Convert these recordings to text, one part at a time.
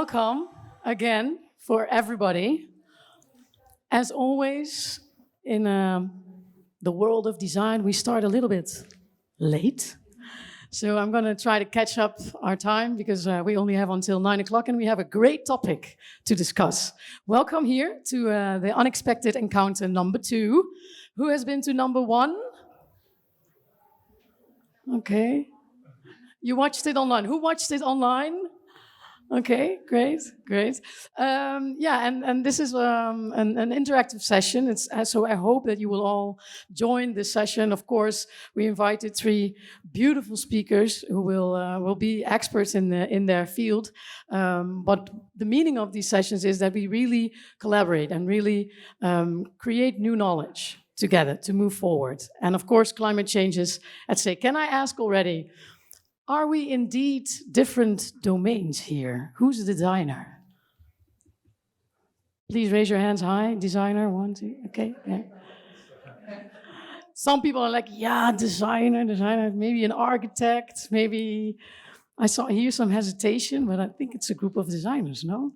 Welcome again for everybody. As always, in the world of design, we start a little bit late. So I'm going to try to catch up our time because we only have until 9 o'clock and we have a great topic to discuss. Welcome here to the unexpected encounter number 2. Who has been to number 1? Okay. You watched it online. Who watched it online? Okay, great. And this is an interactive session. So I hope that you will all join this session. Of course, we invited 3 beautiful speakers who will be experts in their field. But the meaning of these sessions is that we really collaborate and really create new knowledge together to move forward. And of course, climate change is at stake. Can I ask already? Are we indeed different domains here? Who's the designer? Please raise your hands high. Designer, 1, 2, okay. Yeah. Some people are like, yeah, designer, maybe an architect, maybe I saw here some hesitation, but I think it's a group of designers, no?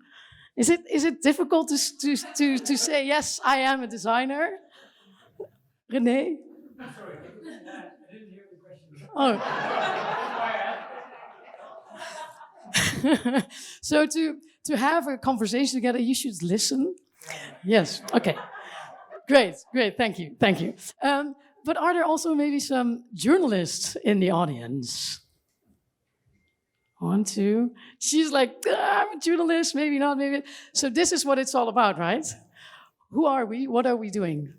Is it difficult to say, yes, I am a designer? René? Sorry, I didn't hear the question. Oh. So to have a conversation together, you should listen. Yes. Okay. Great. Thank you. But are there also maybe some journalists in the audience? 1, 2. She's like, I'm a journalist. Maybe not. Maybe. So this is what it's all about, right? Who are we? What are we doing?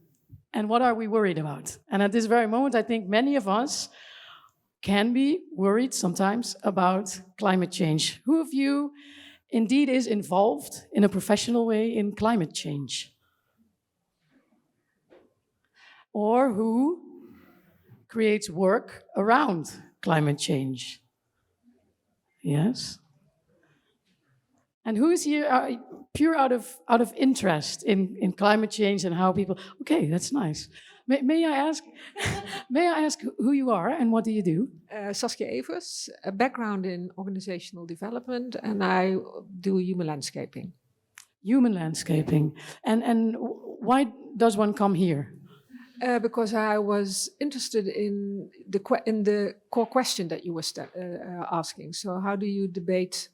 And what are we worried about? And at this very moment, I think many of us can be worried sometimes about climate change. Who of you indeed is involved in a professional way in climate change? Or who creates work around climate change? Yes. And who is here pure out of interest in climate change and how people... Okay, that's nice. May I ask who you are and what do you do? Saskia Evers, a background in organizational development, and I do human landscaping. Human landscaping. And why does one come here? Because I was interested in the core question that you were asking. So how do you debate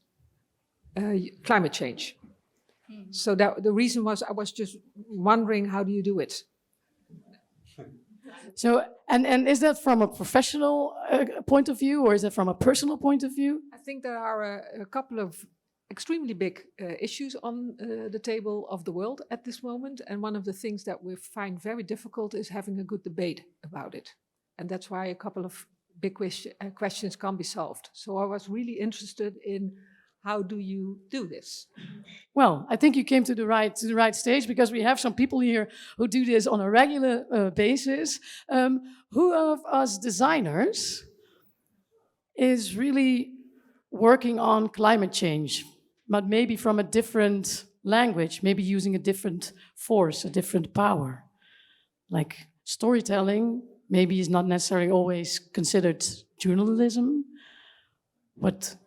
climate change? Mm-hmm. So the reason was I was just wondering, how do you do it? So, and is that from a professional point of view, or is that from a personal point of view? I think there are a couple of extremely big issues on the table of the world at this moment. And one of the things that we find very difficult is having a good debate about it. And that's why a couple of big questions can't be solved. So I was really interested in how do you do this? Well, I think you came to the right stage because we have some people here who do this on a regular basis. Who of us designers is really working on climate change, but maybe from a different language, maybe using a different force, a different power? Like storytelling maybe is not necessarily always considered journalism, but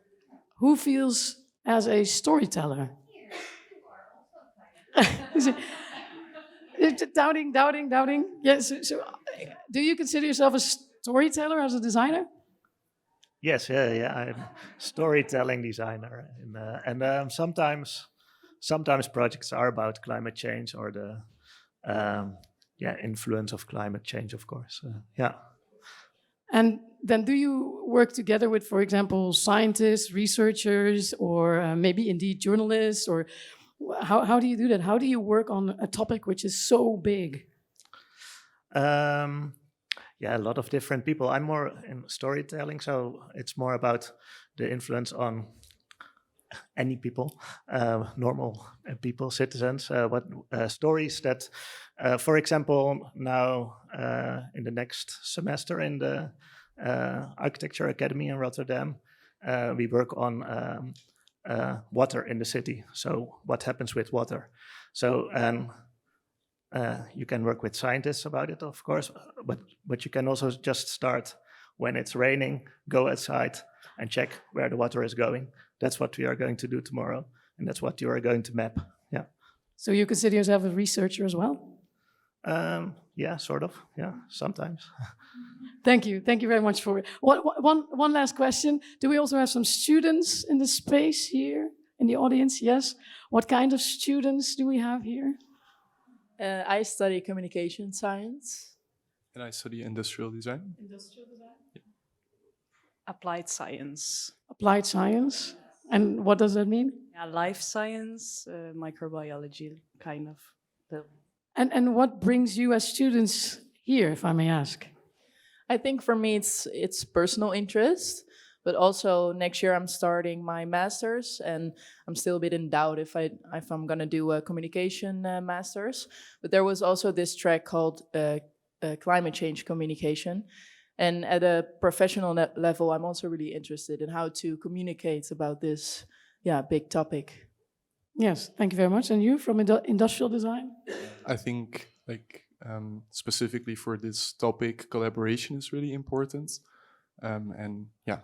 who feels as a storyteller? Doubting. Yes. So, do you consider yourself a storyteller as a designer? Yes, yeah. I'm a storytelling designer, and sometimes projects are about climate change or the influence of climate change, of course. Yeah. And then do you work together with, for example, scientists, researchers, or maybe indeed journalists? Or how do you do that? How do you work on a topic which is so big? A lot of different people. I'm more in storytelling, so it's more about the influence on any people, normal people, citizens, what stories that, for example, now in the next semester in the Architecture Academy in Rotterdam, we work on water in the city. So what happens with water? So you can work with scientists about it, of course, but you can also just start when it's raining, go outside and check where the water is going. That's what we are going to do tomorrow. and that's what you are going to map. Yeah. So you consider yourself a researcher as well? Yeah, sort of. Yeah, sometimes. Thank you. Thank you very much for it. One last question. Do we also have some students in the space here in the audience? Yes. What kind of students do we have here? I study communication science. And I study industrial design. Industrial design. Applied science. Applied science. And what does that mean? Yeah, life science, microbiology, kind of. And what brings you as students here, if I may ask? I think for me it's personal interest, but also next year I'm starting my master's, and I'm still a bit in doubt if I'm gonna do a communication master's. But there was also this track called climate change communication, and at a professional level, I'm also really interested in how to communicate about this, big topic. Yes, thank you very much. And you, from industrial design? I think specifically for this topic, collaboration is really important. And yeah,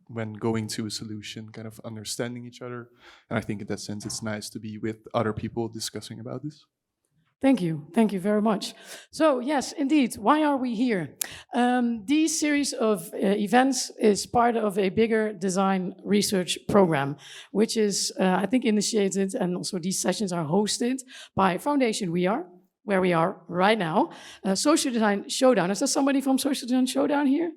when going to a solution, kind of understanding each other. And I think in that sense, it's nice to be with other people discussing about this. Thank you. Thank you very much. So yes, indeed, why are we here? These series of events is part of a bigger design research program, which is, I think, initiated, and also these sessions are hosted by Foundation We Are, where we are right now. Social Design Showdown. Is there somebody from Social Design Showdown here?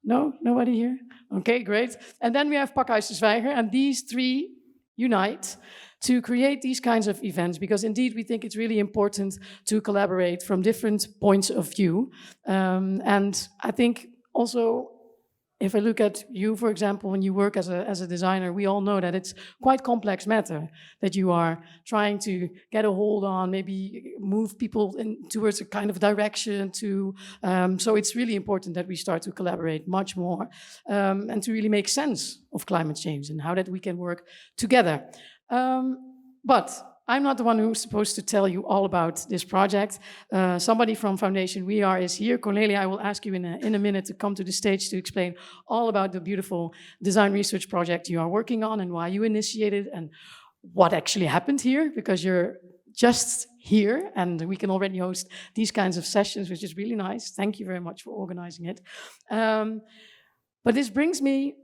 No? Nobody here? Okay, great. And then we have Pakhuis de Zwijger, and these three unite to create these kinds of events, because indeed we think it's really important to collaborate from different points of view. And I think also, if I look at you, for example, when you work as a designer, we all know that it's quite complex matter that you are trying to get a hold on, maybe move people towards a kind of direction to. So it's really important that we start to collaborate much more and to really make sense of climate change and how that we can work together. But I'm not the one who's supposed to tell you all about this project. Somebody from Foundation We Are is here. Cornelia, I will ask you in a minute to come to the stage to explain all about the beautiful design research project you are working on and why you initiated and what actually happened here, because you're just here and we can already host these kinds of sessions, which is really nice. Thank you very much for organizing it. But this brings me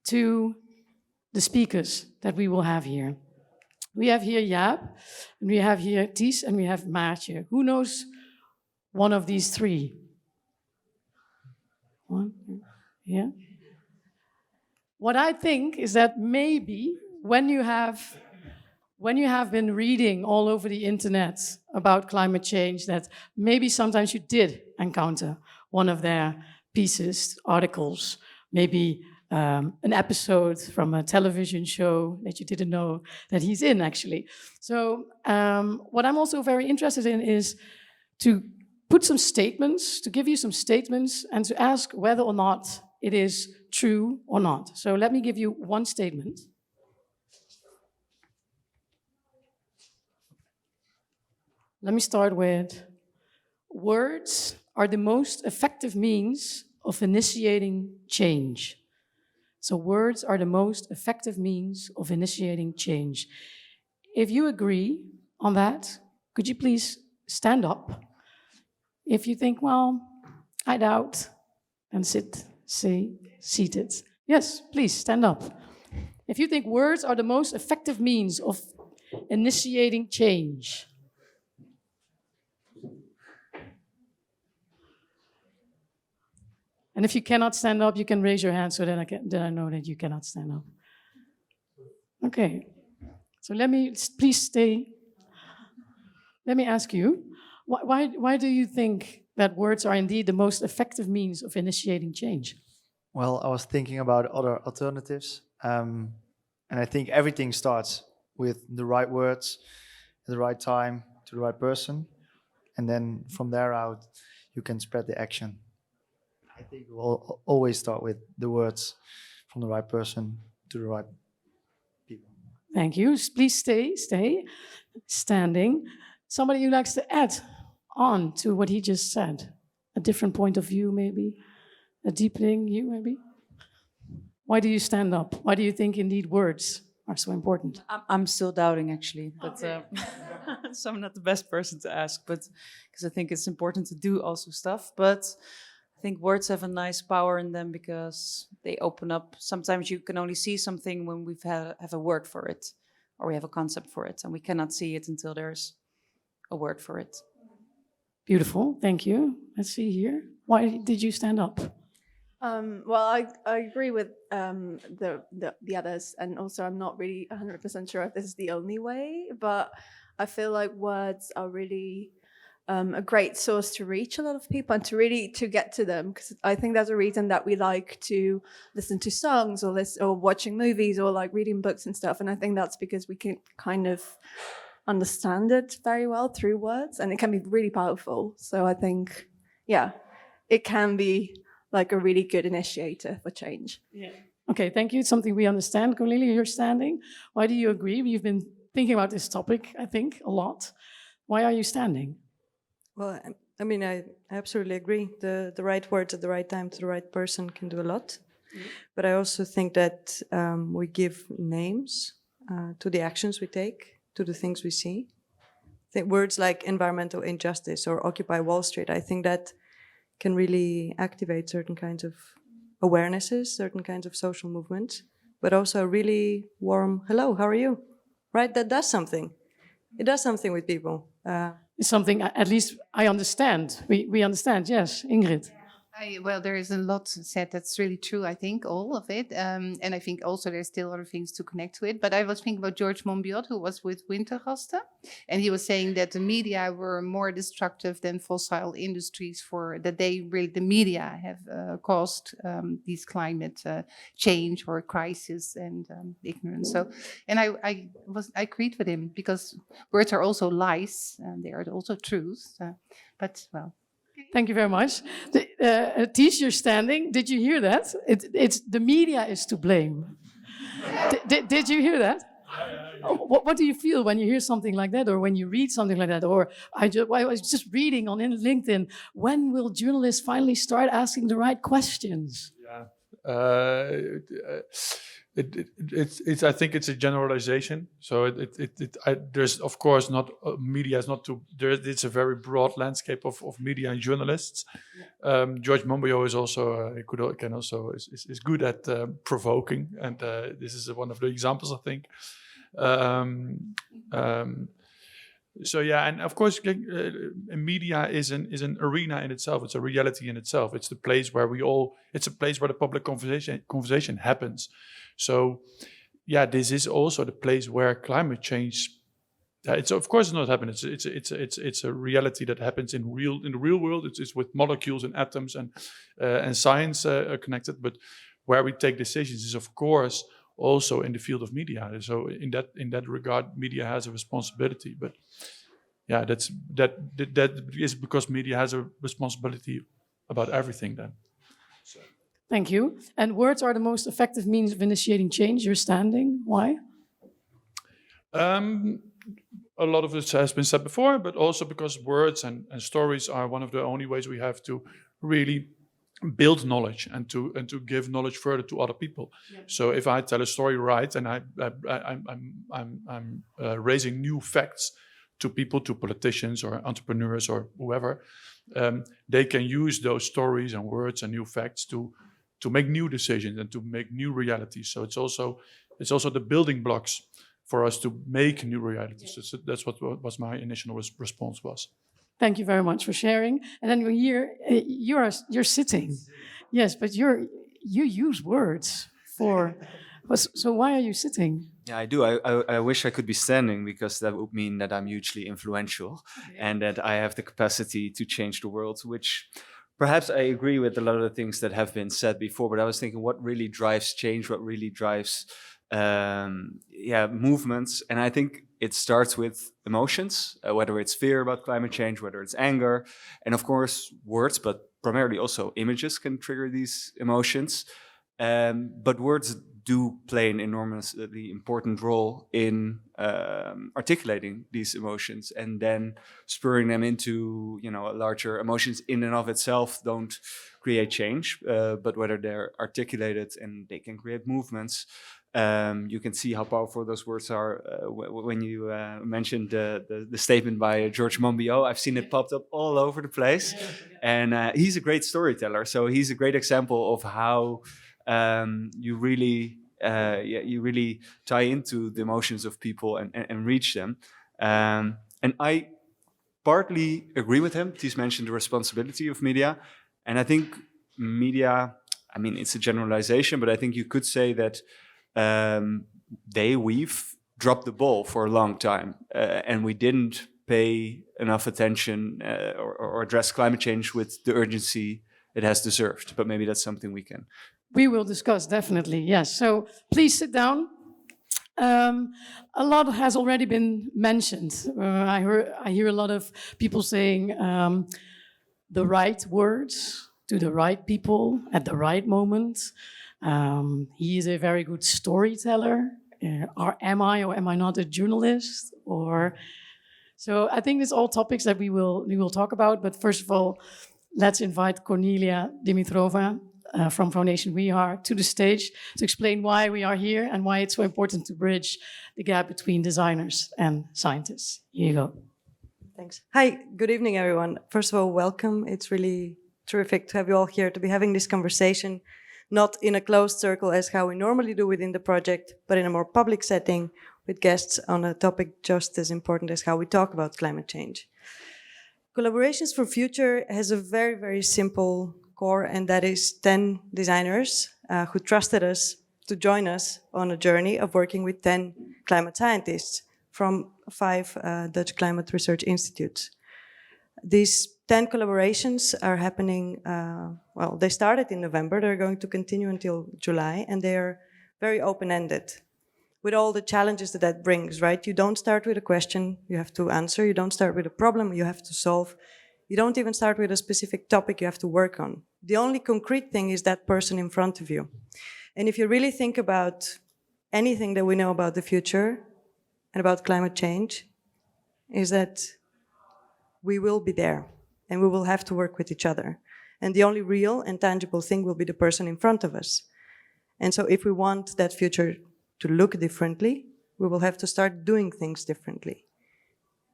to the speakers that we will have here. We have here Jaap, and we have here Ties, and we have Maartje. Who knows one of these three? One, yeah. What I think is that maybe when you have been reading all over the internet about climate change, that maybe sometimes you did encounter one of their pieces, articles, maybe an episode from a television show that you didn't know that he's in, actually. So what I'm also very interested in is to put some statements, to give you some statements, and to ask whether or not it is true or not. So let me give you one statement. Let me start with, words are the most effective means of initiating change. So words are the most effective means of initiating change. If you agree on that, could you please stand up? If you think, well, I doubt, then stay seated. Yes, please stand up. If you think words are the most effective means of initiating change. And if you cannot stand up, you can raise your hand so that I know that you cannot stand up. Okay. So please stay. Let me ask you, why do you think that words are indeed the most effective means of initiating change? Well, I was thinking about other alternatives. And I think everything starts with the right words, at the right time, to the right person. And then from there out, you can spread the action. I think we'll always start with the words from the right person to the right people. Thank you. Please stay standing. Somebody who likes to add on to what he just said, a different point of view maybe, a deepening view maybe? Why do you stand up? Why do you think indeed words are so important? I'm still doubting actually, but so I'm not the best person to ask, but because I think it's important to do also stuff. But I think words have a nice power in them because they open up. Sometimes you can only see something when have a word for it, or we have a concept for it, and we cannot see it until there's a word for it. Beautiful, thank you. Let's see here. Why did you stand up? Well, I agree with the others, and also I'm not really 100% sure if this is the only way, but I feel like words are really a great source to reach a lot of people and to get to them, because I think there's a reason that we like to listen to songs or watching movies or like reading books and stuff, and I think that's because we can kind of understand it very well through words, and it can be really powerful. So I think, yeah, it can be like a really good initiator for change. Yeah. Okay, thank you. It's something we understand. Cornelia, you're standing. Why do you agree? You've been thinking about this topic, I think, a lot. Why are you standing? Well, I mean, I absolutely agree. The right words at the right time to the right person can do a lot. But I also think that we give names to the actions we take, to the things we see. I think words like environmental injustice or Occupy Wall Street, I think that can really activate certain kinds of awarenesses, certain kinds of social movements, but also a really warm, hello, how are you? Right, that does something. It does something with people. It's something, at least I understand. We understand, yes. Ingrid. Well, there is a lot said that's really true, I think, all of it. And I think also there's still other things to connect to it. But I was thinking about George Monbiot, who was with Wintergasten. And he was saying that the media were more destructive than fossil industries the media have caused these climate change or crisis and ignorance. So, and I agreed with him because words are also lies and they are also truths. But, well. Thank you very much. Ties, you're standing. Did you hear that? It's the media is to blame. Did you hear that? What do you feel when you hear something like that, or when you read something like that? Or I was just reading on LinkedIn. When will journalists finally start asking the right questions? Yeah. I think it's a generalization. So there's of course not media is not too there. It's a very broad landscape of media and journalists. George Monbiot is also is good at provoking, and this is one of the examples, I think. So yeah, and of course, media is an arena in itself. It's a reality in itself. It's the place where it's a place where the public conversation happens. So, yeah, this is also the place where climate change. It's of course not happening. It's a reality that happens in the real world. It's with molecules and atoms and science connected. But where we take decisions is of course also in the field of media. So in that regard, media has a responsibility. But yeah, that is because media has a responsibility about everything then. So. Thank you. And words are the most effective means of initiating change. You're standing. Why? A lot of this has been said before, but also because words and stories are one of the only ways we have to really build knowledge and to give knowledge further to other people. Yeah. So if I tell a story right and I'm raising new facts to people, to politicians or entrepreneurs or whoever, they can use those stories and words and new facts to make new decisions and to make new realities. So it's also the building blocks for us to make new realities. Yeah. So that's what was my initial response was. Thank you very much for sharing. And then here you're sitting, yes, but you use words for. So why are you sitting? Yeah, I do. I wish I could be standing because that would mean that I'm hugely influential and that I have the capacity to change the world, which perhaps I agree with a lot of the things that have been said before, but I was thinking what really drives change, what really drives movements. And I think it starts with emotions, whether it's fear about climate change, whether it's anger, and of course words, but primarily also images can trigger these emotions. But words do play an enormously important role in articulating these emotions and then spurring them into, larger emotions in and of itself don't create change, but whether they're articulated and they can create movements. You can see how powerful those words are when you mentioned the statement by George Monbiot. I've seen it popped up all over the place. And he's a great storyteller. So he's a great example of how you really tie into the emotions of people and reach them. And I partly agree with him. He's mentioned the responsibility of media. And I think media, I mean, it's a generalization, but I think you could say that we've dropped the ball for a long time. And we didn't pay enough attention or address climate change with the urgency it has deserved. But maybe that's something we will discuss, definitely, yes. So please sit down. A lot has already been mentioned. I hear a lot of people saying the right words to the right people at the right moment. He is a very good storyteller. Am I or am I not a journalist? So I think it's all topics that we will talk about. But first of all, let's invite Cornelia Dimitrova from Foundation We Are to the stage to explain why we are here and why it's so important to bridge the gap between designers and scientists. Here you go. Thanks. Hi, good evening, everyone. First of all, welcome. It's really terrific to have you all here, to be having this conversation, not in a closed circle as how we normally do within the project, but in a more public setting with guests on a topic just as important as how we talk about climate change. Collaborations for Future has a very, very simple core, and that is 10 designers who trusted us to join us on a journey of working with 10 climate scientists from 5 Dutch climate research institutes. These 10 collaborations are happening, they started in November, they're going to continue until July, and they are very open-ended with all the challenges that brings, right? You don't start with a question you have to answer, you don't start with a problem you have to solve, you don't even start with a specific topic you have to work on. The only concrete thing is that person in front of you. And if you really think about anything that we know about the future and about climate change, is that we will be there and we will have to work with each other. And the only real and tangible thing will be the person in front of us. And so if we want that future to look differently, we will have to start doing things differently.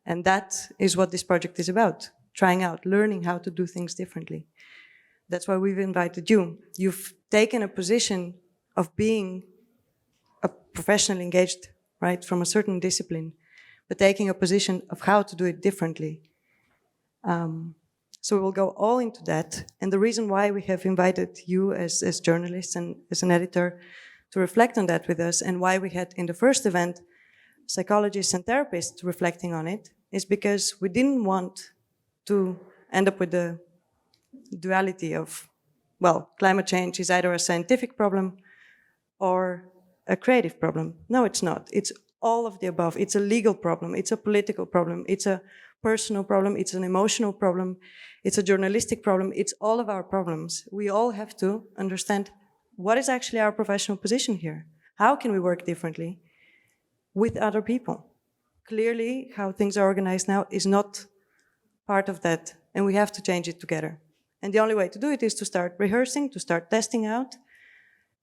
And that is what this project is about. Trying out, learning how to do things differently. That's why we've invited you. You've taken a position of being a professional engaged, right, from a certain discipline, but taking a position of how to do it differently. So we'll go all into that. And the reason why we have invited you as journalists and as an editor to reflect on that with us, and why we had in the first event psychologists and therapists reflecting on it, is because we didn't want to end up with the duality of, well, climate change is either a scientific problem or a creative problem. No, it's not. It's all of the above. It's a legal problem. It's a political problem. It's a personal problem. It's an emotional problem. It's a journalistic problem. It's all of our problems. We all have to understand what is actually our professional position here. How can we work differently with other people? Clearly, how things are organized now is not part of that, and we have to change it together. And the only way to do it is to start rehearsing, to start testing out.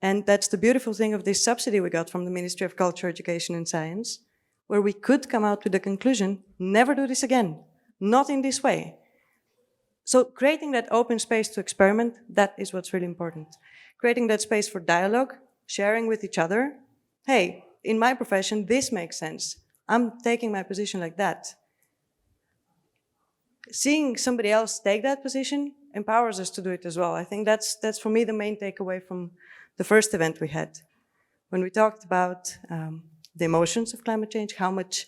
And that's the beautiful thing of this subsidy we got from the Ministry of Culture, Education and Science, where we could come out with the conclusion, never do this again, not in this way. So creating that open space to experiment, that is what's really important. Creating that space for dialogue, sharing with each other. Hey, in my profession, this makes sense. I'm taking my position like that. Seeing somebody else take that position empowers us to do it as well. I think that's for me the main takeaway from the first event we had. When we talked about the emotions of climate change, how much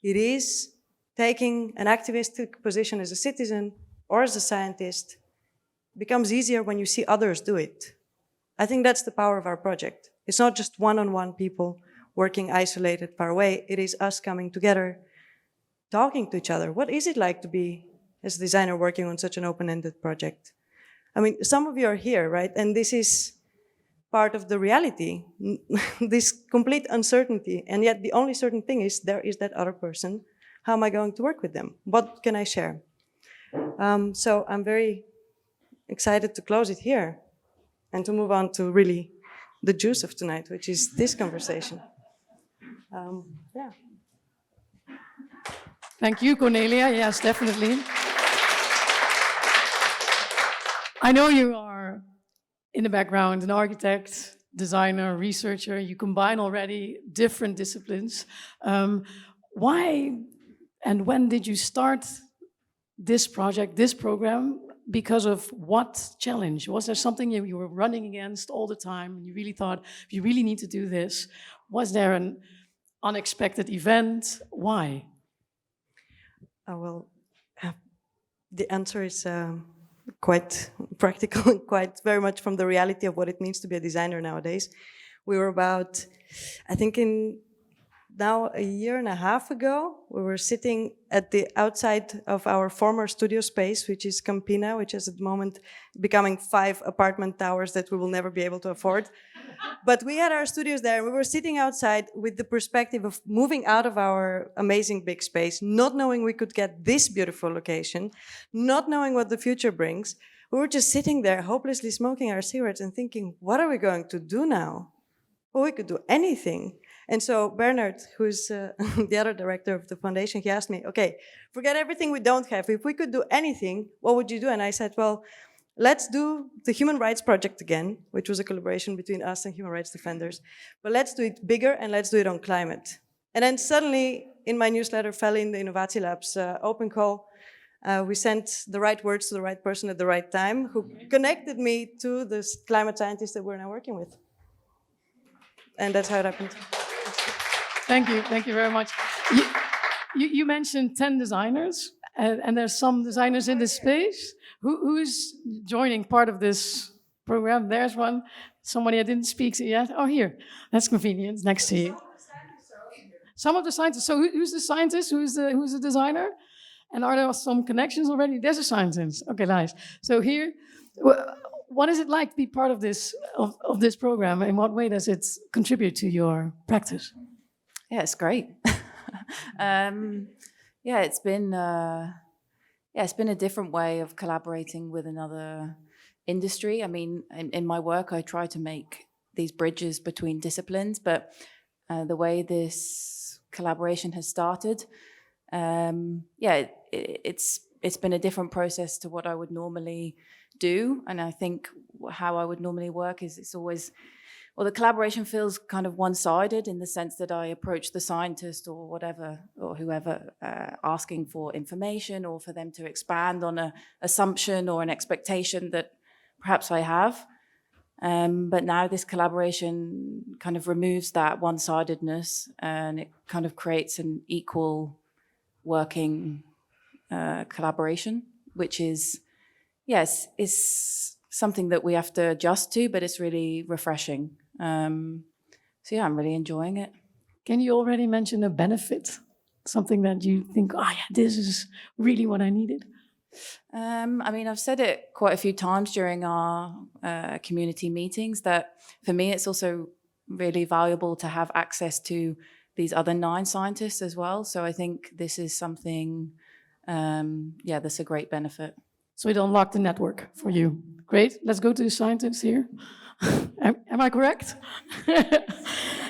it is taking an activistic position as a citizen or as a scientist becomes easier when you see others do it. I think that's the power of our project. It's not just one-on-one people working isolated far away. It is us coming together, talking to each other. What is it like to be as a designer working on such an open-ended project? I mean, some of you are here, right? And this is part of the reality, this complete uncertainty. And yet the only certain thing is there is that other person. How am I going to work with them? What can I share? So I'm very excited to close it here and to move on to really the juice of tonight, which is this conversation. Yeah. Thank you, Cornelia. Yes, definitely. I know you are, in the background, an architect, designer, researcher. You combine already different disciplines. Why and when did you start this project, this program? Because of what challenge? Was there something you were running against all the time and you really thought, you really need to do this? Was there an unexpected event? Why? Well, the answer is quite practical and quite very much from the reality of what it means to be a designer nowadays. We were about, I think now a year and a half ago, we were sitting at the outside of our former studio space, which is Campina, which is at the moment becoming 5 apartment towers that we will never be able to afford. But we had our studios there, and we were sitting outside with the perspective of moving out of our amazing big space, not knowing we could get this beautiful location, not knowing what the future brings. We were just sitting there, hopelessly smoking our cigarettes and thinking, what are we going to do now? Well, we could do anything. And so Bernard, who's the other director of the foundation, he asked me, okay, forget everything we don't have. If we could do anything, what would you do? And I said, well, let's do the Human Rights Project again, which was a collaboration between us and human rights defenders. But let's do it bigger and let's do it on climate. And then suddenly in my newsletter fell in the Innovatie Labs open call. We sent the right words to the right person at the right time, who connected me to the climate scientists that we're now working with. And that's how it happened. Thank you very much. You mentioned 10 designers, and there's some designers in this space. Who's joining part of this program? There's one. Somebody I didn't speak to yet. Oh, here. That's convenient, next to you. Some of the scientists. So who's the scientist? Who's the designer? And are there some connections already? There's a scientist. Okay, nice. So here, what is it like to be part of this program? In what way does it contribute to your practice? Yeah, it's great. It's been a different way of collaborating with another industry. I mean, in my work, I try to make these bridges between disciplines, but the way this collaboration has started, it's been a different process to what I would normally do. And I think how I would normally work is it's always, well, the collaboration feels kind of one-sided in the sense that I approach the scientist or whatever, or whoever, asking for information or for them to expand on an assumption or an expectation that perhaps I have. But now this collaboration kind of removes that one-sidedness and it kind of creates an equal working collaboration, which is, yes, is something that we have to adjust to, but it's really refreshing. I'm really enjoying it. Can you already mention a benefit? Something that you think, oh yeah, this is really what I needed? I've said it quite a few times during our community meetings that for me, it's also really valuable to have access to these other 9 scientists as well. So I think this is something, that's a great benefit. So it unlocked the network for you. Great. Let's go to the scientists here. Am I correct?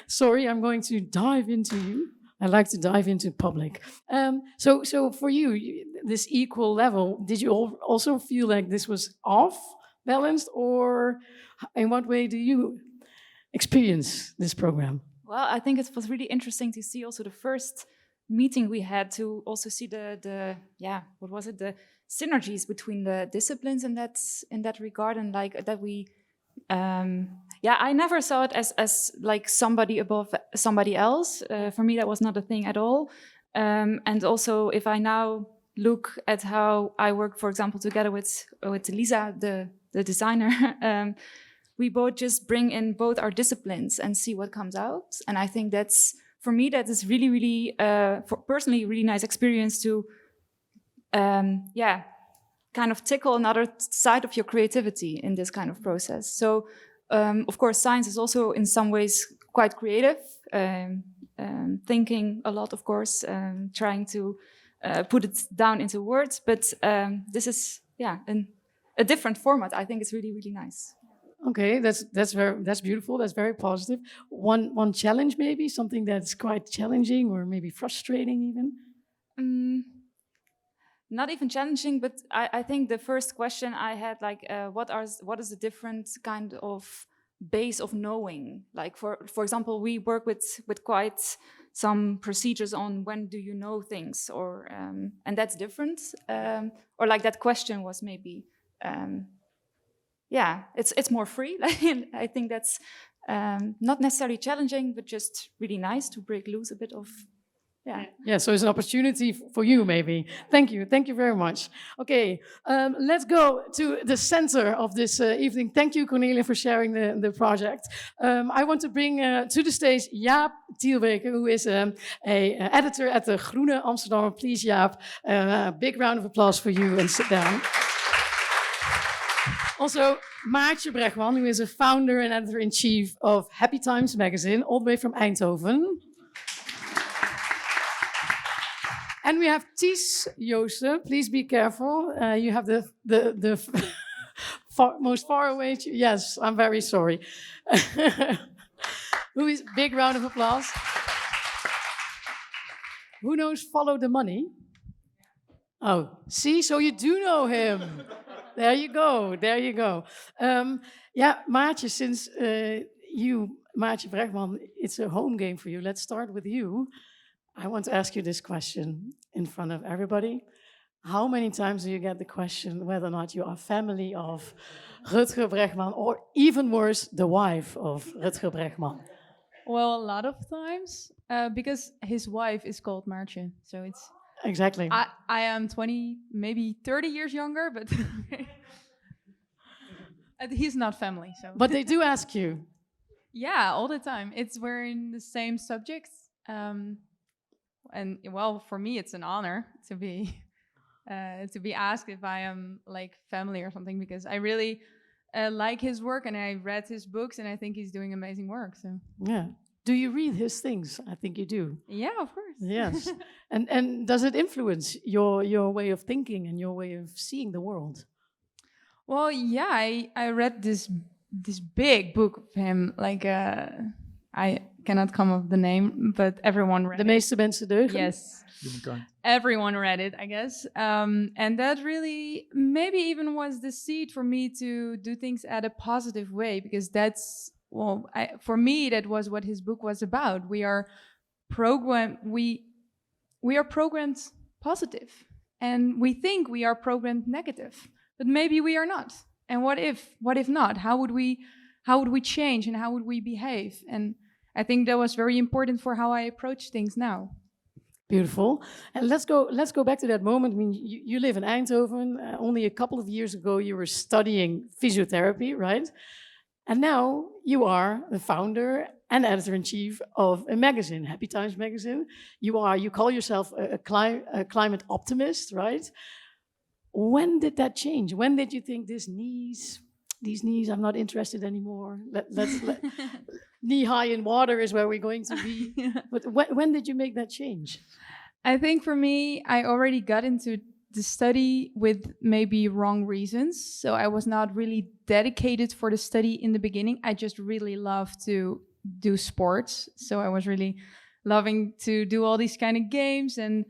Sorry, I'm going to dive into you. I like to dive into public. So for you, this equal level, did you also feel like this was off balanced, or in what way do you experience this program? Well, I think it was really interesting to see also the first meeting we had to also see the synergies between the disciplines in that regard, and like that we I never saw it as like somebody above somebody else. For me, that was not a thing at all. And also, if I now look at how I work, for example, together with Lisa, the designer, we both just bring in both our disciplines and see what comes out. And I think that's, for me, that is really, really, personally, really nice experience to, kind of tickle another side of your creativity in this kind of process. So, of course, science is also in some ways quite creative, thinking a lot, of course, trying to put it down into words. But this is, a different format. I think it's really, really nice. Okay, that's beautiful. That's very positive. One challenge, maybe something that's quite challenging or maybe frustrating even. Not even challenging, but I think the first question I had, like, what is the different kind of base of knowing? Like, for example, we work with quite some procedures on when do you know things, or and that's different. Or like that question was maybe, yeah, it's more free. I think that's not necessarily challenging, but just really nice to break loose a bit of. Yeah, so it's an opportunity for you, maybe. Thank you very much. Okay, let's go to the center of this evening. Thank you, Cornelia, for sharing the project. I want to bring to the stage Jaap Tielbeke, who is an editor at the Groene Amsterdammer. Please, Jaap, a big round of applause for you, and sit down. Also, Maartje Bregman, who is a founder and editor-in-chief of Happy Times magazine, all the way from Eindhoven. And we have Ties Joosten. Please be careful. You have the most far away. Yes, I'm very sorry. Who is big round of applause? Who knows Follow the Money? Oh, see, so you do know him. There you go. There you go. Yeah, Maartje, since Maartje Bregman, it's a home game for you. Let's start with you. I want to ask you this question in front of everybody. How many times do you get the question whether or not you are family of Rutger Bregman, or even worse, the wife of Rutger Bregman? Well, a lot of times, because his wife is called Maartje, so it's... Exactly. I am 20, maybe 30 years younger, but he's not family, so... But they do ask you. Yeah, all the time. We're in the same subjects. And well, for me, it's an honor to be asked if I am like family or something, because I really like his work, and I read his books, and I think he's doing amazing work. So yeah, do you read his things? I think you do. Yeah, of course. Yes, and does it influence your way of thinking and your way of seeing the world? Well, yeah, I read this big book of him, like I cannot come up with the name, but everyone read it. De meeste mensen deugen? Yes. Everyone read it, I guess. And that really maybe even was the seed for me to do things at a positive way, because that's, well, for me, that was what his book was about. We are programmed positive, and we think we are programmed negative, but maybe we are not. And what if not? How would we change, and how would we behave? And I think that was very important for how I approach things now. Beautiful. And let's go back to that moment. I mean, you live in Eindhoven. Only a couple of years ago, you were studying physiotherapy, right? And now you are the founder and editor-in-chief of a magazine, Happy Times magazine. You call yourself a climate optimist, right? When did that change? When did you think these knees, I'm not interested anymore. Let's knee high in water is where we're going to be. But when did you make that change? I think for me, I already got into the study with maybe wrong reasons. So I was not really dedicated for the study in the beginning. I just really loved to do sports. So I was really loving to do all these kind of games. And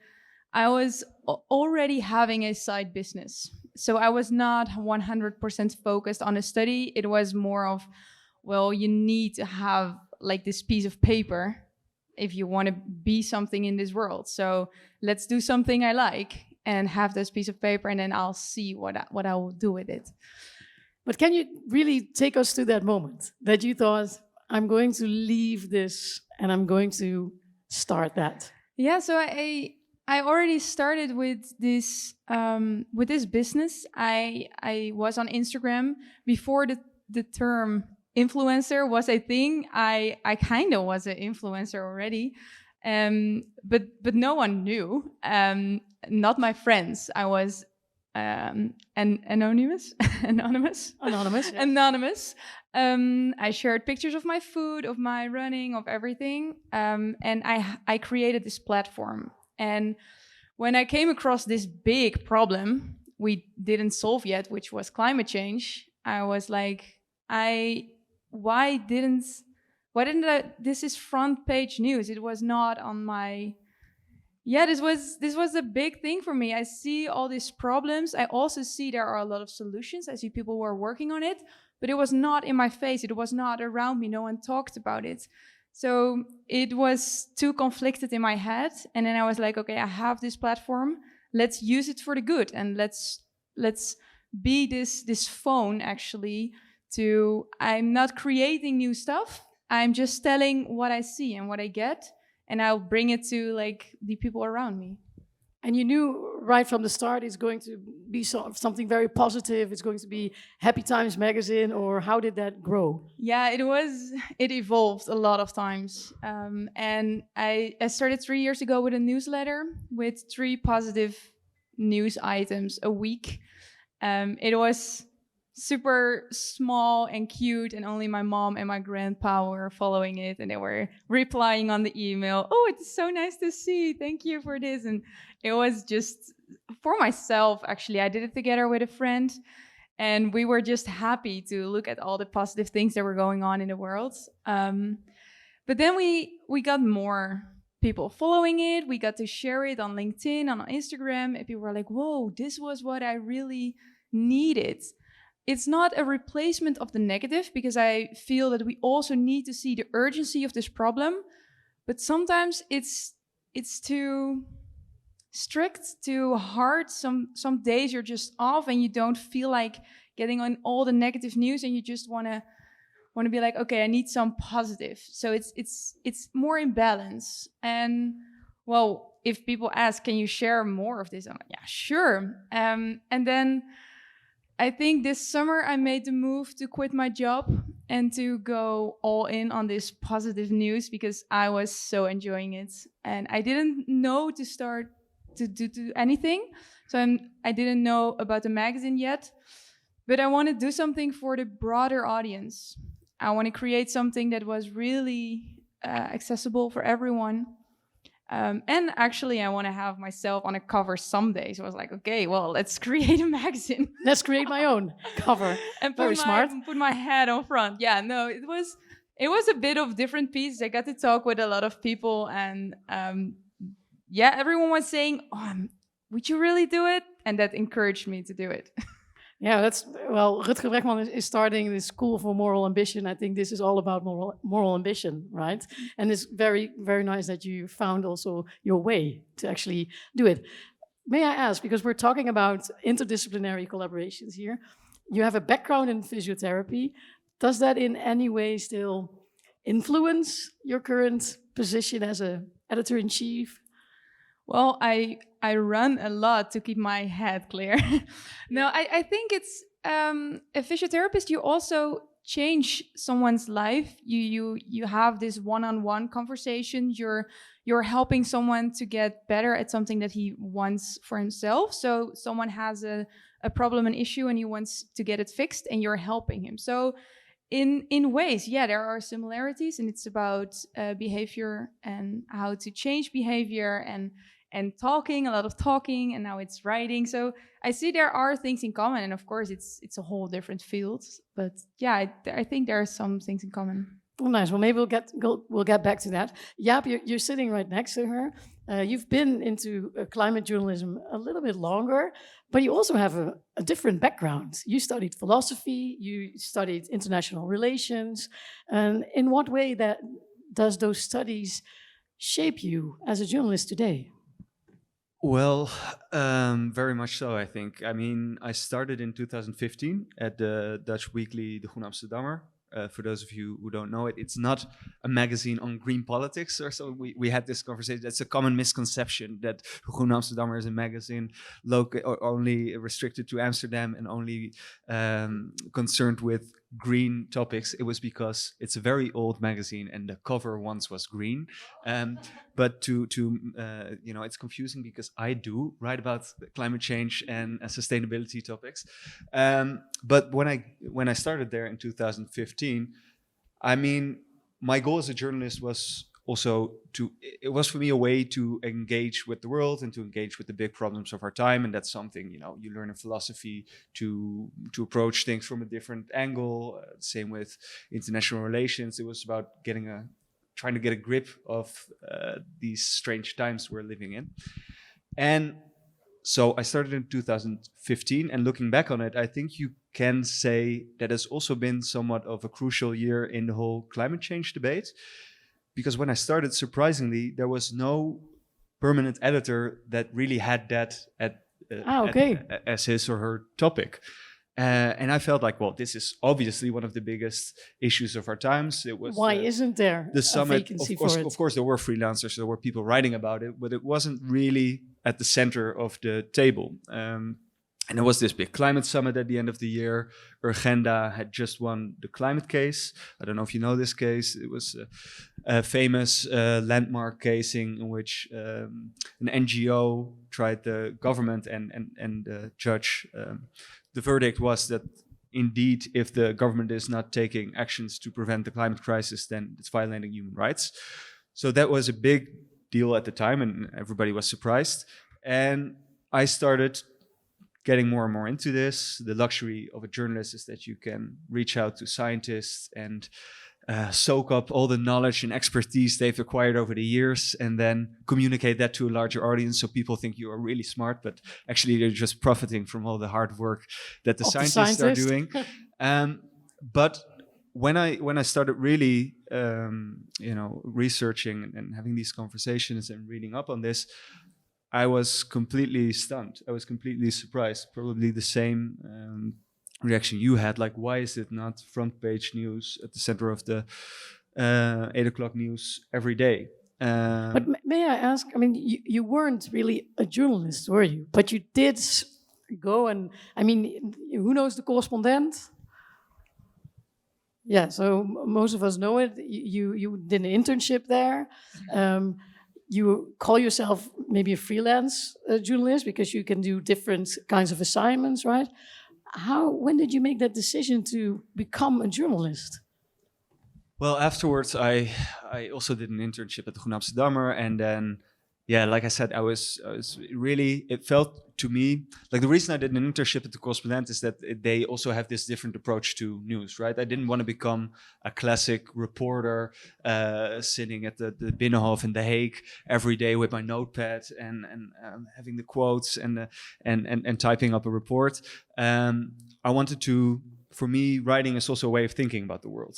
I was already having a side business. So I was not 100% focused on a study. It was more of, well, you need to have like this piece of paper if you want to be something in this world. So let's do something I like and have this piece of paper, and then I'll see what I will do with it. But can you really take us to that moment that you thought, I'm going to leave this and I'm going to start that? Yeah, so I already started with this business. I was on Instagram before the term influencer was a thing. I kind of was an influencer already, but no one knew. Not my friends. I was anonymous. I shared pictures of my food, of my running, of everything, and I created this platform. And when I came across this big problem we didn't solve yet, which was climate change, I was like, why didn't this is front page news? It was not on my. Yeah, this was a big thing for me. I see all these problems. I also see there are a lot of solutions. I see people who are working on it, but it was not in my face. It was not around me. No one talked about it. So it was too conflicted in my head. And then I was like, okay, I have this platform. Let's use it for the good. And let's be this phone actually I'm not creating new stuff. I'm just telling what I see and what I get. And I'll bring it to like the people around me. And you knew right from the start it's going to be something very positive. It's going to be Happy Times magazine, or how did that grow? Yeah, it evolved a lot of times. And I started 3 years ago with a newsletter with 3 positive news items a week. It was super small and cute, and only my mom and my grandpa were following it, and they were replying on the email, oh, it's so nice to see, thank you for this. And it was just for myself, actually. I did it together with a friend, and we were just happy to look at all the positive things that were going on in the world. But then we got more people following it. We got to share it on LinkedIn, on Instagram, and people were like, whoa, this was what I really needed. It's not a replacement of the negative, because I feel that we also need to see the urgency of this problem. But sometimes it's too strict, too hard. Some days you're just off and you don't feel like getting on all the negative news, and you just want to be like, okay, I need some positive. So it's more in balance. And well, if people ask, can you share more of this? I'm like, yeah, sure. And then I think this summer I made the move to quit my job and to go all in on this positive news, because I was so enjoying it. And I didn't know to start to do anything. So I didn't know about the magazine yet, but I want to do something for the broader audience. I want to create something that was really accessible for everyone. And actually, I want to have myself on a cover someday. So I was like, okay, well, let's create a magazine. Let's create my own cover. And Very smart. Put my head on front. Yeah, no, it was a bit of different pieces. I got to talk with a lot of people, and yeah, everyone was saying, would you really do it? And that encouraged me to do it. Yeah, Rutger Bregman is starting the School for Moral Ambition. I think this is all about moral ambition, right? And it's very, very nice that you found also your way to actually do it. May I ask, because we're talking about interdisciplinary collaborations here, you have a background in physiotherapy. Does that in any way still influence your current position as an editor-in-chief? Well, I run a lot to keep my head clear. No, I think it's a physiotherapist. You also change someone's life. You have this one-on-one conversation. You're helping someone to get better at something that he wants for himself. So someone has a problem, an issue, and he wants to get it fixed, and you're helping him. So in ways, yeah, there are similarities, and it's about behavior and how to change behavior and talking, a lot of talking, and now it's writing. So I see there are things in common, and of course it's a whole different field. But yeah, I think there are some things in common. Oh, nice. Well, maybe we'll get back to that. Jaap, you're sitting right next to her. You've been into climate journalism a little bit longer, but you also have a different background. You studied philosophy, you studied international relations. And in what way does those studies shape you as a journalist today? Well, very much so, I think. I mean, I started in 2015 at the Dutch weekly De Groene Amsterdammer. For those of you who don't know it, it's not a magazine on green politics or so. We had this conversation. That's a common misconception that De Groene Amsterdammer is a magazine or only restricted to Amsterdam and only concerned with green topics. It was because it's a very old magazine and the cover once was green. But it's confusing because I do write about climate change and sustainability topics. But when I started there in 2015, I mean, my goal as a journalist was also it was for me a way to engage with the world and to engage with the big problems of our time. And that's something, you learn in philosophy to approach things from a different angle. Same with international relations. It was about trying to get a grip of these strange times we're living in. And so I started in 2015, and looking back on it, I think you can say that has also been somewhat of a crucial year in the whole climate change debate. Because when I started, surprisingly, there was no permanent editor that really had that as his or her topic. And I felt like, well, this is obviously one of the biggest issues of our times. It was why isn't there the summit? A vacancy for it? Of course, there were freelancers, there were people writing about it, but it wasn't really at the center of the table. And there was this big climate summit at the end of the year. Urgenda had just won the climate case. I don't know if you know this case. It was a famous landmark case in which an NGO tried the government and the judge. The verdict was that indeed, if the government is not taking actions to prevent the climate crisis, then it's violating human rights. So that was a big deal at the time, and everybody was surprised. And I started getting more and more into this. The luxury of a journalist is that you can reach out to scientists and soak up all the knowledge and expertise they've acquired over the years, and then communicate that to a larger audience, so people think you are really smart, but actually they're just profiting from all the hard work that the scientists are doing. But when I started really researching and having these conversations and reading up on this, I was completely stunned. I was completely surprised. Probably the same reaction you had. Like, why is it not front page news at the center of the 8 o'clock news every day? But may I ask, I mean, you weren't really a journalist, were you? But you did go and, I mean, who knows the correspondent? Yeah, so most of us know it. You did an internship there. You call yourself maybe a freelance journalist because you can do different kinds of assignments, right? When did you make that decision to become a journalist? Well, afterwards, I also did an internship at the Groene Amsterdammer, and then, yeah, like I said, I was really, it felt to me, like the reason I did an internship at the Correspondent is that they also have this different approach to news, right? I didn't want to become a classic reporter sitting at the Binnenhof in The Hague every day with my notepad and having the quotes and typing up a report. I wanted to, for me, writing is also a way of thinking about the world.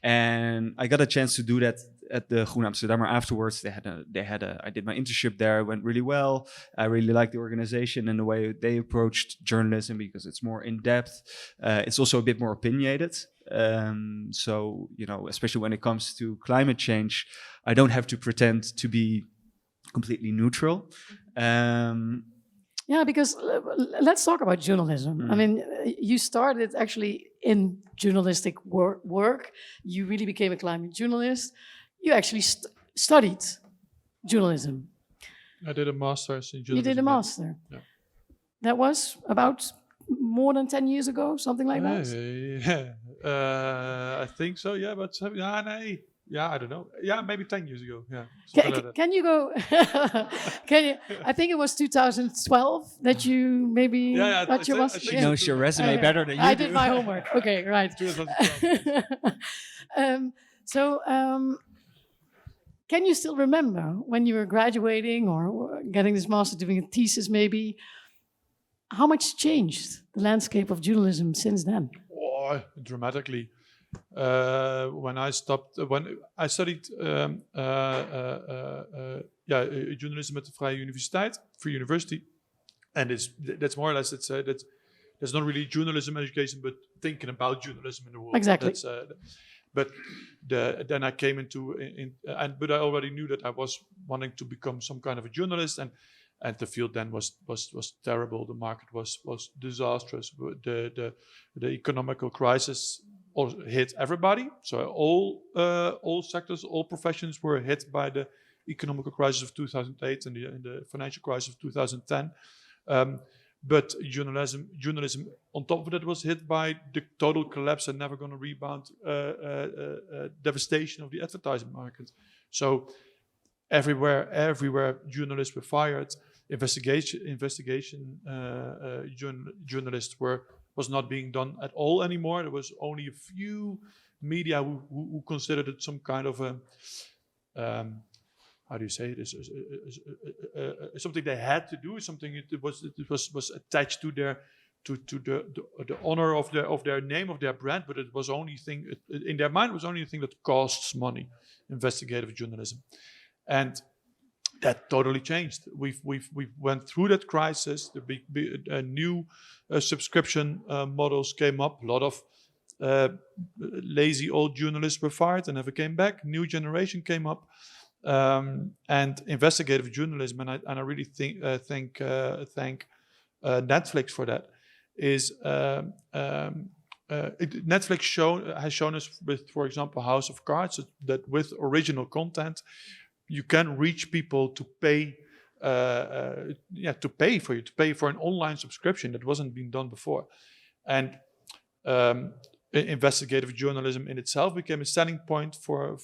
And I got a chance to do that at the Groene Amsterdammer afterwards. I did my internship there, it went really well. I really liked the organization and the way they approached journalism because it's more in depth. It's also a bit more opinionated. So, especially when it comes to climate change, I don't have to pretend to be completely neutral. Yeah, because let's talk about journalism. I mean, you started actually in journalistic work. You really became a climate journalist. You actually studied journalism. I did a master's in journalism. You did a master. Yeah. That was about more than 10 years ago, something like that? I think so, yeah. But I don't know. Yeah, maybe 10 years ago. Yeah. Can you go? I think it was 2012 that you maybe got your master. She knows your resume better than you do. I did my homework. Okay, right. Can you still remember when you were graduating or getting this master, doing a thesis maybe? How much changed the landscape of journalism since then? Oh, dramatically. When I studied journalism at the Vrije Universiteit, Free University, and that's more or less that's not really journalism education, but thinking about journalism in the world. Exactly. But then I came but I already knew that I was wanting to become some kind of a journalist, and the field then was terrible. The market was disastrous. The economical crisis hit everybody. So all sectors, all professions were hit by the economical crisis of 2008 and the financial crisis of 2010. but journalism on top of it was hit by the total collapse and never going to rebound devastation of the advertising market. So everywhere journalists were fired. Investigation journalists was not being done at all anymore. There was only a few media who considered it some kind of a how do you say it? Something they had to do. Something it was attached to their the honor of their name, of their brand. But it was only thing in their mind was only a thing that costs money. Investigative journalism, and that totally changed. We went through that crisis. The big new subscription models came up. A lot of lazy old journalists were fired and never came back. New generation came up. And investigative journalism, and I really thank Netflix for that. Is Netflix has shown us with, for example, House of Cards, that with original content, you can reach people to pay. To pay for an online subscription that wasn't being done before, and investigative journalism in itself became a selling point for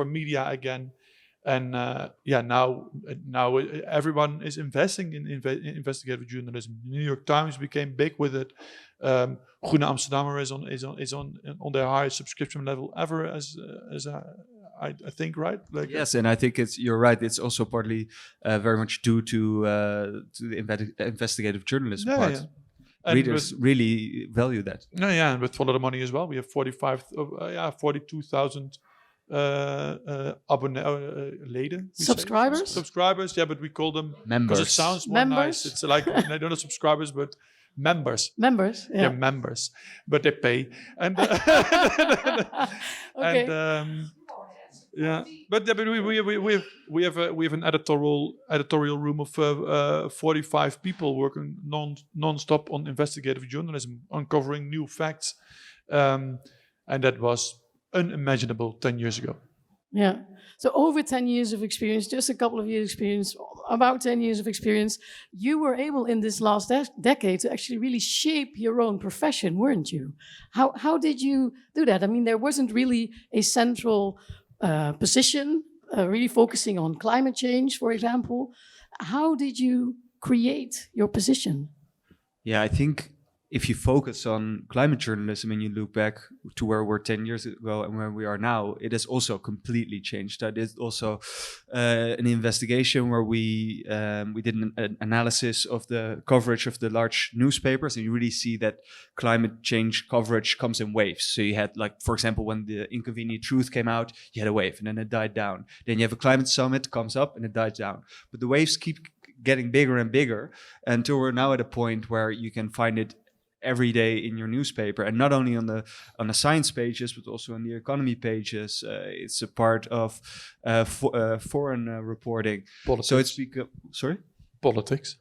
media again, and now everyone is investing in investigative journalism. The New York Times became big with it. Groene Amsterdammer is on their highest subscription level ever, as I think, right? Yes, and I think you're right. It's also partly very much due to the investigative journalism part. Yeah. Readers really value that. And with Follow the Money as well, we have 42,000 leden. Subscribers, yeah, but we call them members. Because it sounds more nice. It's like they're not subscribers, but members. Members, yeah. They're members, but they pay. And okay. But we have an editorial room of 45 people working non-stop on investigative journalism, uncovering new facts, and that was unimaginable 10 years ago. Yeah. So over 10 years of experience, just a couple of years experience, about 10 years of experience, you were able in this last decade to actually really shape your own profession, weren't you? How did you do that? I mean, there wasn't really a central position, really focusing on climate change, for example. How did you create your position? Yeah, I think if you focus on climate journalism and you look back to where we were 10 years ago and where we are now, it has also completely changed. I did also an investigation where we did an analysis of the coverage of the large newspapers, and you really see that climate change coverage comes in waves. So you had, like, for example, when the Inconvenient Truth came out, you had a wave and then it died down. Then you have a climate summit, comes up and it dies down. But the waves keep getting bigger and bigger until we're now at a point where you can find it every day in your newspaper, and not only on the science pages, but also on the economy pages. It's a part of foreign reporting. Politics. So it's become politics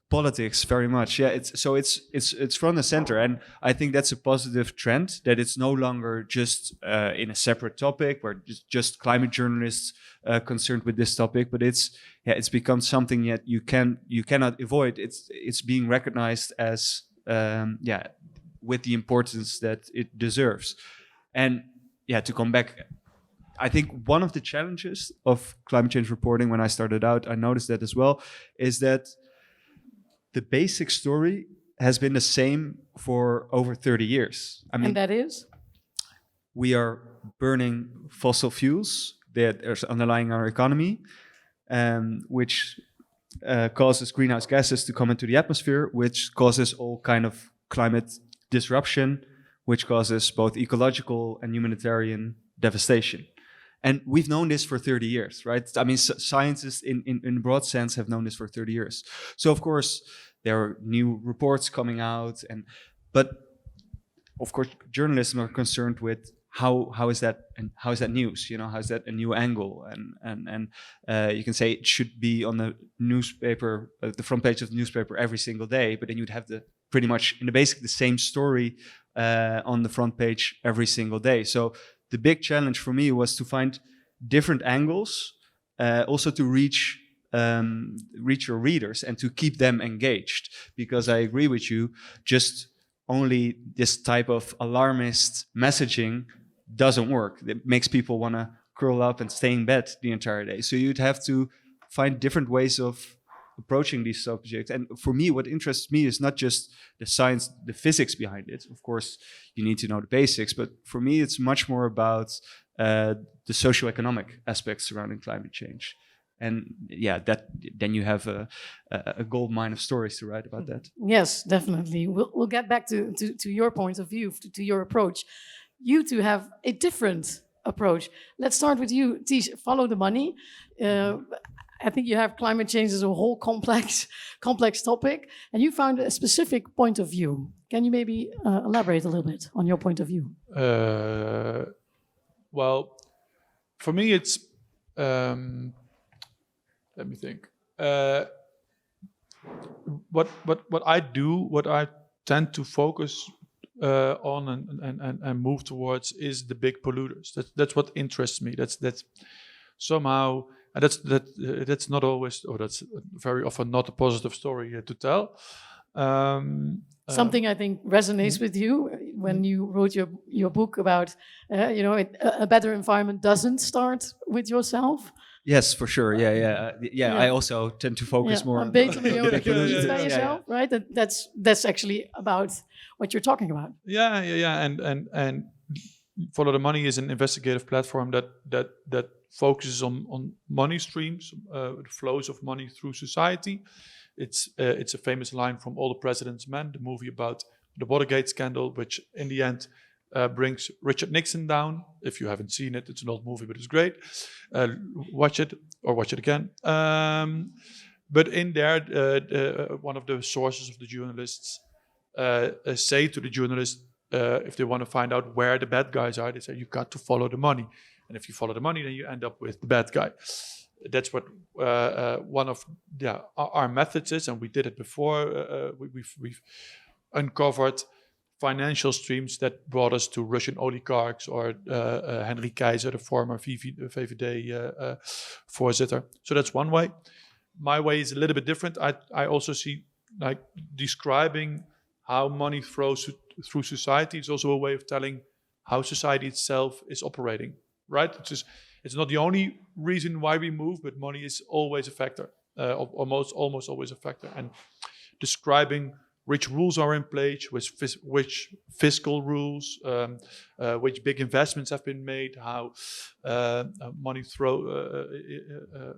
very much. Yeah, it's front and center, and I think that's a positive trend, that it's no longer just in a separate topic where just climate journalists concerned with this topic, but it's become something that you cannot avoid. It's being recognized as with the importance that it deserves. And to come back, I think one of the challenges of climate change reporting, when I started out, I noticed that as well, is that the basic story has been the same for over 30 years. I mean, and that is? We are burning fossil fuels that are underlying our economy, which causes greenhouse gases to come into the atmosphere, which causes all kind of climate disruption, which causes both ecological and humanitarian devastation. And we've known this for 30 years, right? I mean, scientists in broad sense have known this for 30 years. So of course, there are new reports coming out, but of course, journalists are concerned with how is that news? You know, how is that a new angle? And you can say it should be on the newspaper, the front page of the newspaper every single day, but then you'd have pretty much the same story on the front page every single day. So the big challenge for me was to find different angles, also to reach reach your readers and to keep them engaged. Because I agree with you, just only this type of alarmist messaging doesn't work. It makes people want to curl up and stay in bed the entire day. So you'd have to find different ways of approaching these subjects. And for me, what interests me is not just the science, the physics behind it. Of course, you need to know the basics, but for me, it's much more about the socioeconomic aspects surrounding climate change. And yeah, then you have a gold mine of stories to write about that. Yes, definitely. We'll get back to your point of view, to your approach. You two have a different approach. Let's start with you, Ties. Follow the money. I think you have climate change as a whole complex topic, and you found a specific point of view. Can you maybe elaborate a little bit on your point of view? Well, for me, it's let me think. What I do, what I tend to focus on and move towards is the big polluters. That's what interests me. That's somehow, and that's not always, or that's very often not a positive story to tell. Something I think resonates with you when you wrote your book about, a better environment doesn't start with yourself. Yes, for sure. Yeah. I also tend to focus more on beter milieu dan je bij jezelf, right? That's actually about what you're talking about. Yeah. And Follow the Money is an investigative platform that focuses on money streams, the flows of money through society. It's a famous line from All the President's Men, the movie about the Watergate scandal, which in the end brings Richard Nixon down. If you haven't seen it, it's an old movie, but it's great. Watch it or watch it again. But in there, one of the sources of the journalists say to the journalist, if they want to find out where the bad guys are, they say, you got to follow the money. And if you follow the money, then you end up with the bad guy. That's what one of our methods is, and we did it before. We've uncovered financial streams that brought us to Russian oligarchs or Henry Keizer, the former VVD voorzitter. So that's one way. My way is a little bit different. I also see like describing how money flows through society is also a way of telling how society itself is operating, right? It's not the only reason why we move, but money is always a factor, almost always a factor. And describing which rules are in place, which fiscal rules, which big investments have been made, how money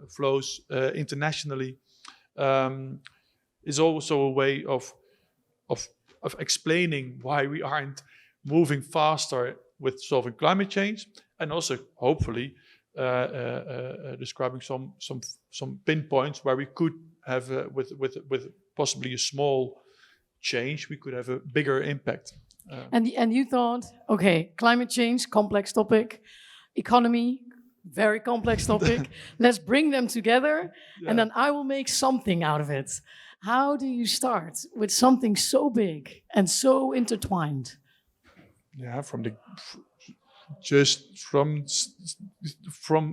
flows internationally, is also a way of explaining why we aren't moving faster with solving climate change, and also hopefully describing some pinpoints where we could have with possibly a small change, we could have a bigger impact. And you thought, okay, climate change, complex topic, economy, very complex topic. Let's bring them together, and then I will make something out of it. How do you start with something so big and so intertwined? Yeah, from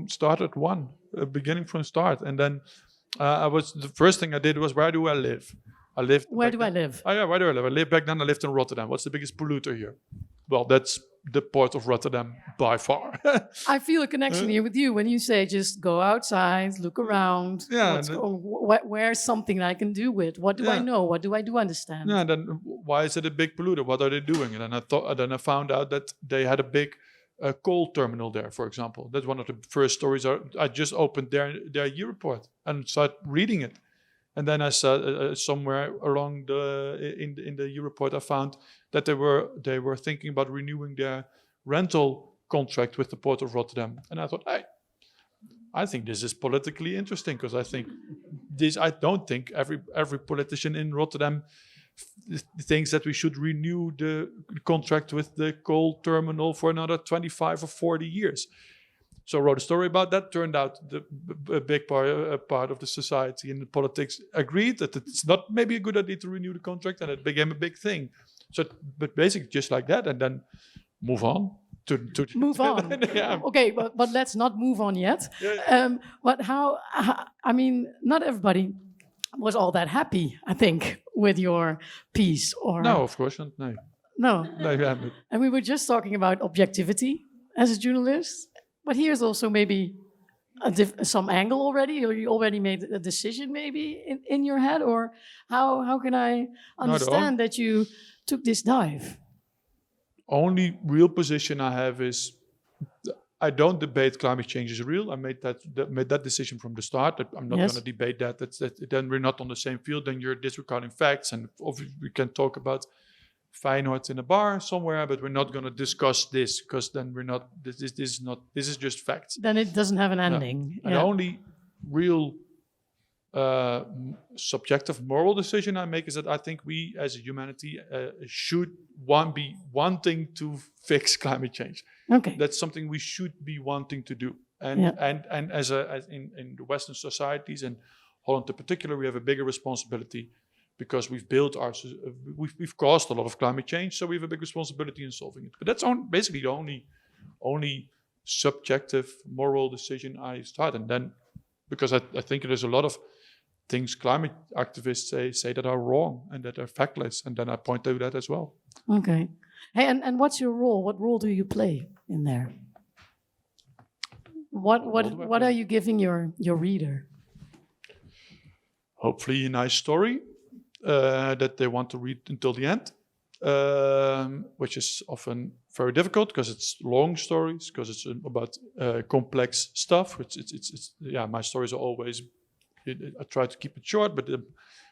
start at one, beginning from start, and then the first thing I did was, where do I live? Where do I live? Oh yeah, where do I live? I lived back then. I lived in Rotterdam. What's the biggest polluter here? Well, that's the port of Rotterdam by far. I feel a connection here with you when you say just go outside, look around. Yeah, where's something I can do with? What do I know? What do I do understand? Yeah, and then why is it a big polluter? What are they doing? And then I found out that they had a big coal terminal there, for example. That's one of the first stories. I just opened their year report and started reading it. And then I saw somewhere along in the year report, I found that they were thinking about renewing their rental contract with the Port of Rotterdam. And I thought, hey, I think this is politically interesting, because I don't think every politician in Rotterdam thinks that we should renew the contract with the coal terminal for another 25 or 40 years. So I wrote a story about that. Turned out a big part of the society and the politics agreed that it's not maybe a good idea to renew the contract, and it became a big thing. So, but basically just like that, and then move on to move on. Yeah. Okay, but let's not move on yet. But I mean, not everybody was all that happy, I think, with your piece. Or No, of course not. No. No. No, yeah, but And we were just talking about objectivity as a journalist. But here's also maybe some angle already, or you already made a decision maybe in your head, or how can I understand that you took this dive? only real position I have is I don't debate climate change is real. I made that decision from the start. That I'm not Yes. going to debate that. Then we're not on the same field. Then you're disregarding facts. And obviously we can talk about Feyenoord in a bar somewhere, but we're not going to discuss this because then we're not. This is just facts. Then it doesn't have an No. ending. And the only real subjective moral decision I make is that I think we as a humanity should be wanting to fix climate change. Okay. That's something we should be wanting to do. And Yeah. and as in the Western societies and Holland in particular, we have a bigger responsibility because we've built we've caused a lot of climate change, so we have a big responsibility in solving it. But that's basically the only subjective moral decision I start. And then because I think there's a lot of things climate activists say that are wrong and that are factless, and then I point to that as well. Okay. Hey, and what's your role? What role do you play in there? What are you giving your reader? Hopefully a nice story that they want to read until the end, which is often very difficult because it's long stories, because it's about complex stuff. It's my stories are always, I try to keep it short, but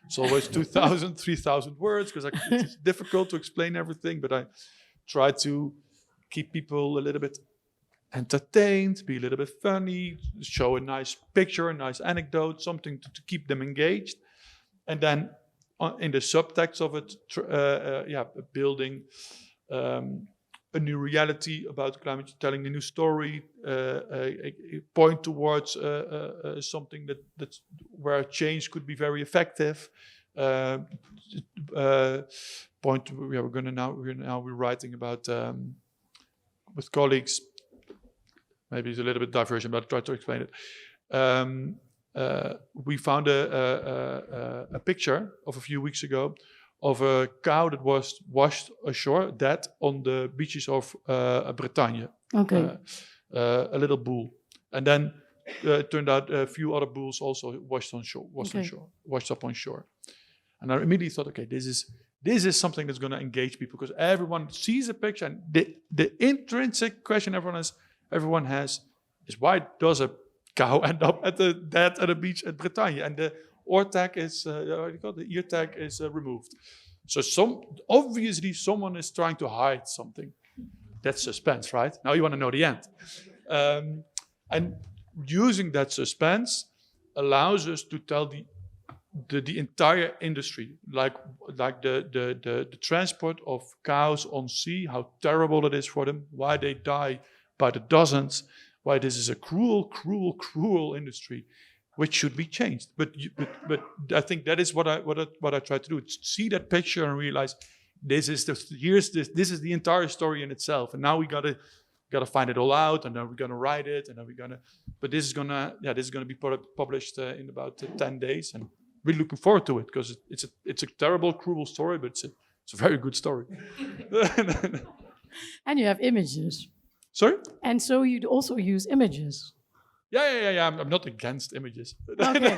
it's always 2,000, 3,000 words because it's difficult to explain everything, but I try to keep people a little bit entertained, be a little bit funny, show a nice picture, a nice anecdote, something to keep them engaged. And then in the subtext of it, building a new reality about climate change, telling a new story, point towards something that's where change could be very effective. We're writing about with colleagues. Maybe it's a little bit diversion, but I'll try to explain it. We found a picture of a few weeks ago of a cow that was washed ashore, dead, on the beaches of Bretagne. Okay. A little bull. And then it turned out a few other bulls also washed up on shore. And I immediately thought, okay, this is something that's going to engage people because everyone sees a picture, and the intrinsic question everyone has is, why does a cow end up dead at a beach at Bretagne? And the oar tag is, the ear tag is removed. So obviously someone is trying to hide something. That's suspense, right? Now you want to know the end. And using that suspense allows us to tell the entire industry, like the transport of cows on sea, how terrible it is for them, why they die by the dozens, why this is a cruel industry, which should be changed. But I think that is what I try to do. See that picture and realize this is the entire story in itself. And now we gotta find it all out, and then we're gonna write it, and then but this is gonna be published in about 10 days, and really looking forward to it because it's a terrible, cruel story, but it's a very good story. And you have images. Sorry? And so you'd also use images. Yeah. I'm not against images. Okay.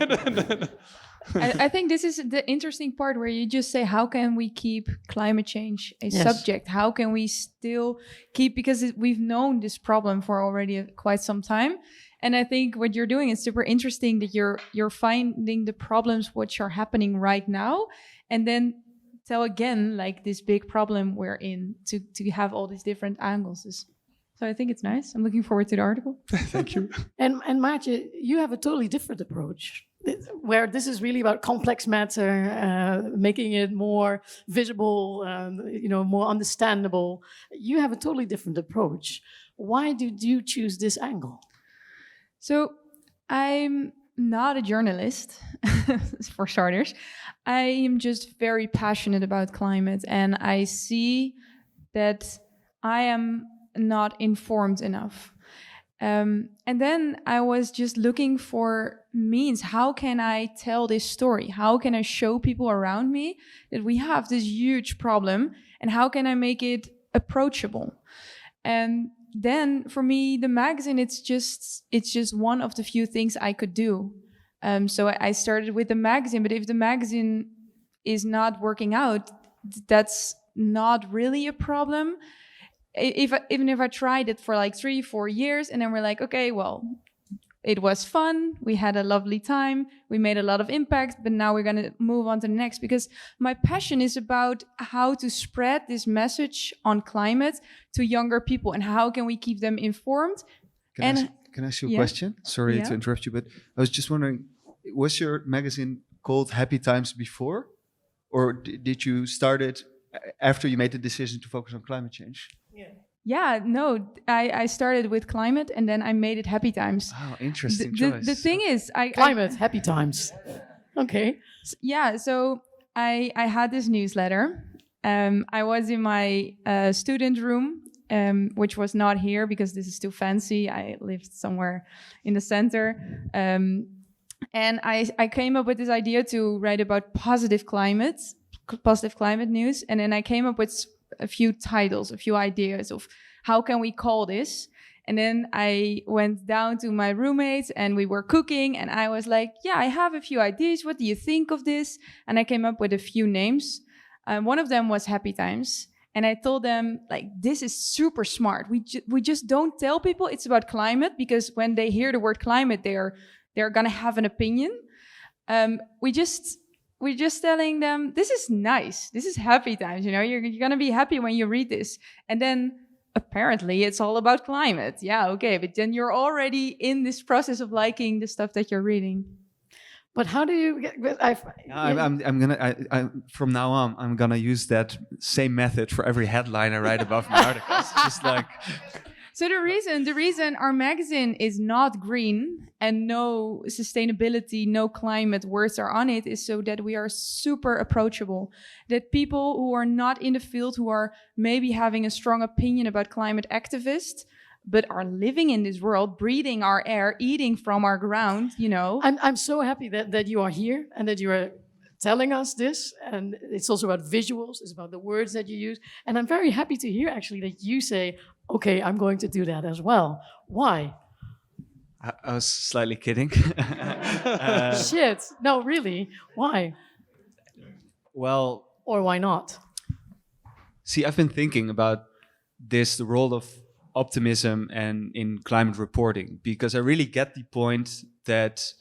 I think this is the interesting part where you just say, how can we keep climate change a Yes. subject? How can we still keep, because we've known this problem for already quite some time. And I think what you're doing is super interesting, that you're finding the problems which are happening right now, and then tell again like this big problem we're in to have all these different angles. So I think it's nice. I'm looking forward to the article. Thank you. And Maartje, you have a totally different approach, where this is really about complex matter, making it more visible, more understandable. You have a totally different approach. Why did you choose this angle? So I'm not a journalist, for starters. I am just very passionate about climate, and I see that I am not informed enough. And then I was just looking for means. How can I tell this story? How can I show people around me that we have this huge problem? And how can I make it approachable? And then for me, the magazine, it's just one of the few things I could do. So I started with the magazine, but if the magazine is not working out, that's not really a problem. Even if I tried it for like 3-4 years, and then we're like, okay, well, it was fun. We had a lovely time. We made a lot of impact, but now we're going to move on to the next, because my passion is about how to spread this message on climate to younger people, and how can we keep them informed. Can I ask you a question? Sorry to interrupt you, but I was just wondering, was your magazine called Happy Times before? Or did you start it after you made the decision to focus on climate change? Yeah, no, I started with climate, and then I made it Happy Times. Oh, interesting choice. The thing is, Climate, Happy Times. Okay. Yeah, so I had this newsletter. I was in my student room, which was not here because this is too fancy. I lived somewhere in the center. And I came up with this idea to write about positive climate news. And then I came up with a few titles, a few ideas of how can we call this. And then I went down to my roommates and we were cooking, and I was like, yeah, I have a few ideas. What do you think of this? And I came up with a few names. One of them was Happy Times. And I told them, like, this is super smart. We just don't tell people it's about climate, because when they hear the word climate, they're going to have an opinion. We're just telling them, this is nice. This is Happy Times. You know, you're going to be happy when you read this. And then apparently it's all about climate. Yeah, okay. But then you're already in this process of liking the stuff that you're reading. But how do you get? From now on, I'm gonna use that same method for every headline I write above my articles. Just like. So the reason our magazine is not green and no sustainability, no climate words are on it, is so that we are super approachable. That people who are not in the field, who are maybe having a strong opinion about climate activists, but are living in this world, breathing our air, eating from our ground, you know. I'm so happy that you are here and that you are telling us this. And it's also about visuals, it's about the words that you use. And I'm very happy to hear actually that you say, okay, I'm going to do that as well. Why? I was slightly kidding. Shit. No, really? Why? Well... Or why not? See, I've been thinking about this, the role of optimism and in climate reporting, because I really get the point that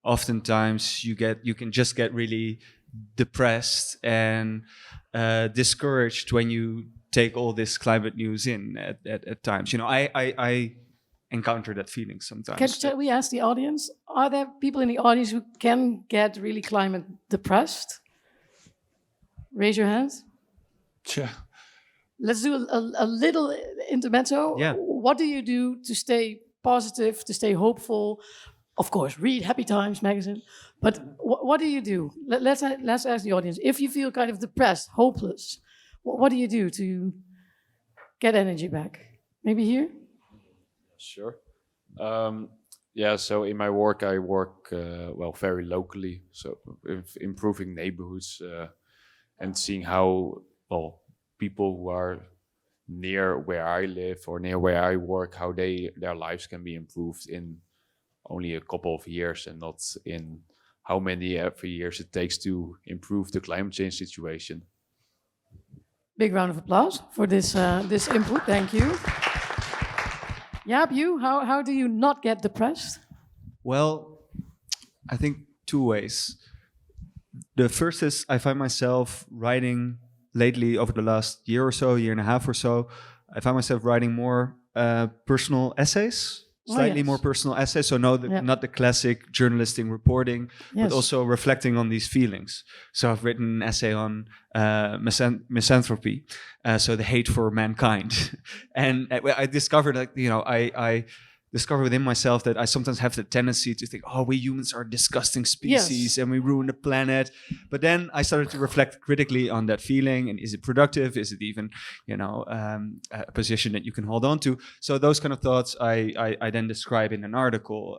oftentimes you can just get really depressed and discouraged when you take all this climate news in at times. You know, I encounter that feeling sometimes. Can we ask the audience, are there people in the audience who can get really climate depressed? Raise your hands. Yeah. Let's do a little intermezzo. Yeah. What do you do to stay positive, to stay hopeful? Of course, read Happy Times magazine. But what do you do? Let's ask the audience. If you feel kind of depressed, hopeless, what do you do to get energy back? Maybe here? Sure. Yeah, so in my work, I work, very locally. So with improving neighborhoods and seeing how, people who are near where I live or near where I work, how their lives can be improved in only a couple of years and not in how many every years it takes to improve the climate change situation. Big round of applause for this input. Thank you. Jaap, how do you not get depressed? Well, I think two ways. The first is I find myself writing lately over the last year or so, year and a half or so, I find myself writing more personal essays, slightly more personal essays. So not the classic journalistic reporting, but also reflecting on these feelings. So I've written an essay on misanthropy, so the hate for mankind. And I discovered that, discover within myself that I sometimes have the tendency to think, oh, we humans are a disgusting species and we ruin the planet. But then I started to reflect critically on that feeling, and is it productive? Is it even, a position that you can hold on to? So those kind of thoughts I then describe in an article.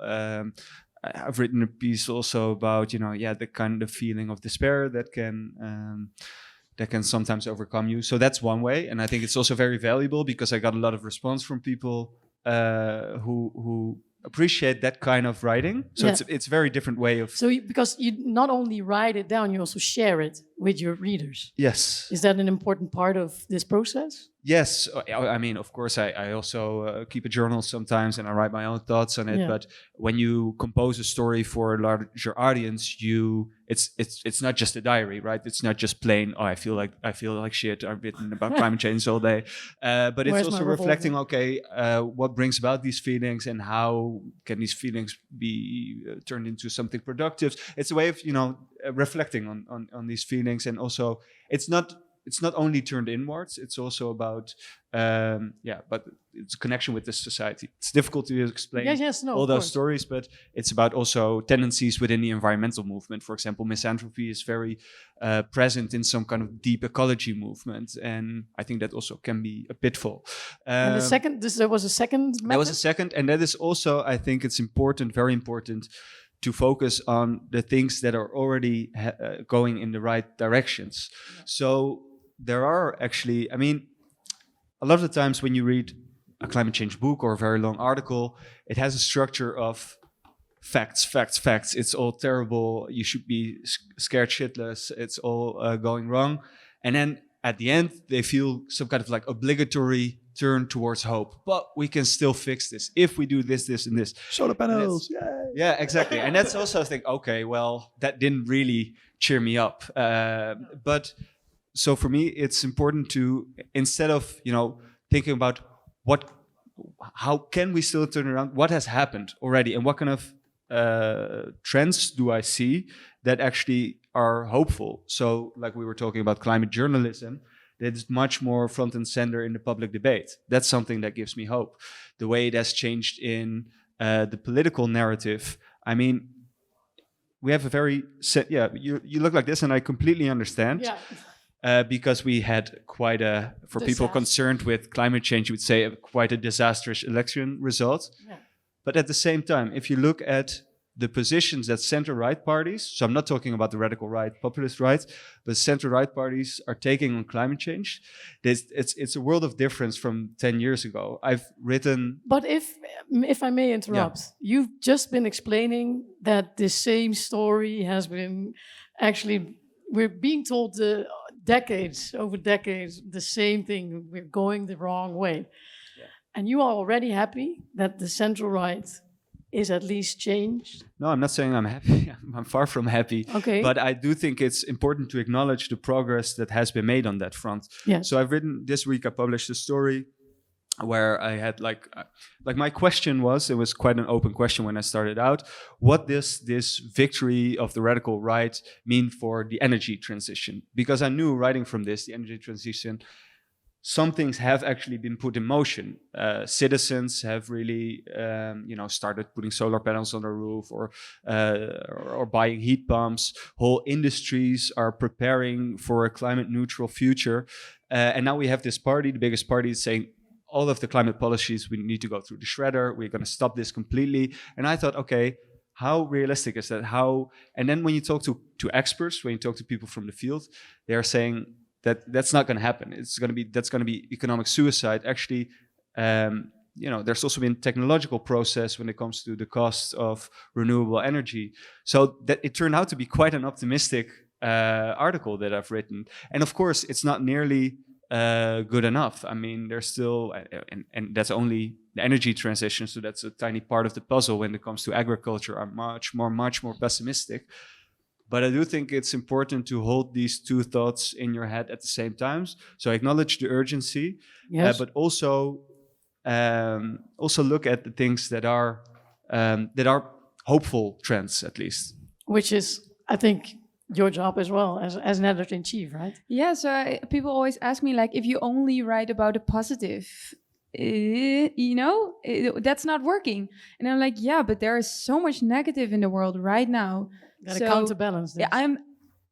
I've written a piece also about, the kind of feeling of despair that can sometimes overcome you. So that's one way, and I think it's also very valuable because I got a lot of response from people who appreciate that kind of writing. So it's a very different way of. So because you not only write it down, you also share it with your readers. Yes. Is that an important part of this process? Yes, I mean, of course, I also keep a journal sometimes, and I write my own thoughts on it. Yeah. But when you compose a story for a larger audience, it's not just a diary, right? It's not just plain. Oh, I feel like shit. I've written about climate change all day, but it's also reflecting. Okay, what brings about these feelings, and how can these feelings be turned into something productive? It's a way of reflecting on these feelings, and also it's not only turned inwards, it's also about, but it's a connection with this society. It's difficult to explain all those stories, but it's about also tendencies within the environmental movement. For example, misanthropy is very present in some kind of deep ecology movement, and I think that also can be a pitfall. And there was a second method? There was a second, and that is also, I think it's important, very important, to focus on the things that are already going in the right directions. So there are actually, I mean, a lot of the times when you read a climate change book or a very long article, it has a structure of facts. It's all terrible. You should be scared shitless. It's all going wrong. And then at the end, they feel some kind of like obligatory turn towards hope. But we can still fix this if we do this, and this. Solar panels. Yeah, exactly. And that's also, I think, okay, well, that didn't really cheer me up. But so for me, it's important to, instead of, thinking about how can we still turn around, what has happened already, and what kind of trends do I see that actually are hopeful. So like we were talking about climate journalism, that is much more front and center in the public debate. That's something that gives me hope. The way it has changed in the political narrative. I mean, we have a very you look like this, and I completely understand. Yeah. Because we had quite a, for people concerned with climate change, you would say quite a disastrous election result. Yeah. But at the same time, if you look at the positions that center-right parties, so I'm not talking about the radical right, populist right, but center-right parties are taking on climate change, it's a world of difference from 10 years ago. I've written... But if I may interrupt, you've just been explaining that the same story has been actually, we're being told over decades, the same thing, we're going the wrong way. Yeah. And you are already happy that the central right is at least changed? No, I'm not saying I'm happy. I'm far from happy. Okay. But I do think it's important to acknowledge the progress that has been made on that front. Yes. So I've written, this week I published a story where I had like my question was, it was quite an open question when I started out, what does this victory of the radical right mean for the energy transition? Because I knew writing from this, the energy transition, some things have actually been put in motion. Citizens have really, started putting solar panels on their roof or buying heat pumps. Whole industries are preparing for a climate neutral future. And now we have this party, the biggest party, saying, all of the climate policies, we need to go through the shredder. We're going to stop this completely. And I thought, okay, how realistic is that? And then when you talk to experts, when you talk to people from the field, they are saying that's not going to happen. That's going to be economic suicide. Actually, there's also been technological process when it comes to the cost of renewable energy. So that it turned out to be quite an optimistic article that I've written. And of course, it's not nearly good enough. I mean, there's still, and that's only the energy transition, so that's a tiny part of the puzzle. When it comes to agriculture, I'm much more pessimistic. But I do think it's important to hold these two thoughts in your head at the same time. So acknowledge the urgency, yes. But also look at the things that are hopeful trends, at least. Which is, I think, your job as well as an editor-in-chief, right? Yeah, so people always ask me, like, if you only write about the positive that's not working. And I'm like, yeah, but there is so much negative in the world right now. Gotta counterbalance this.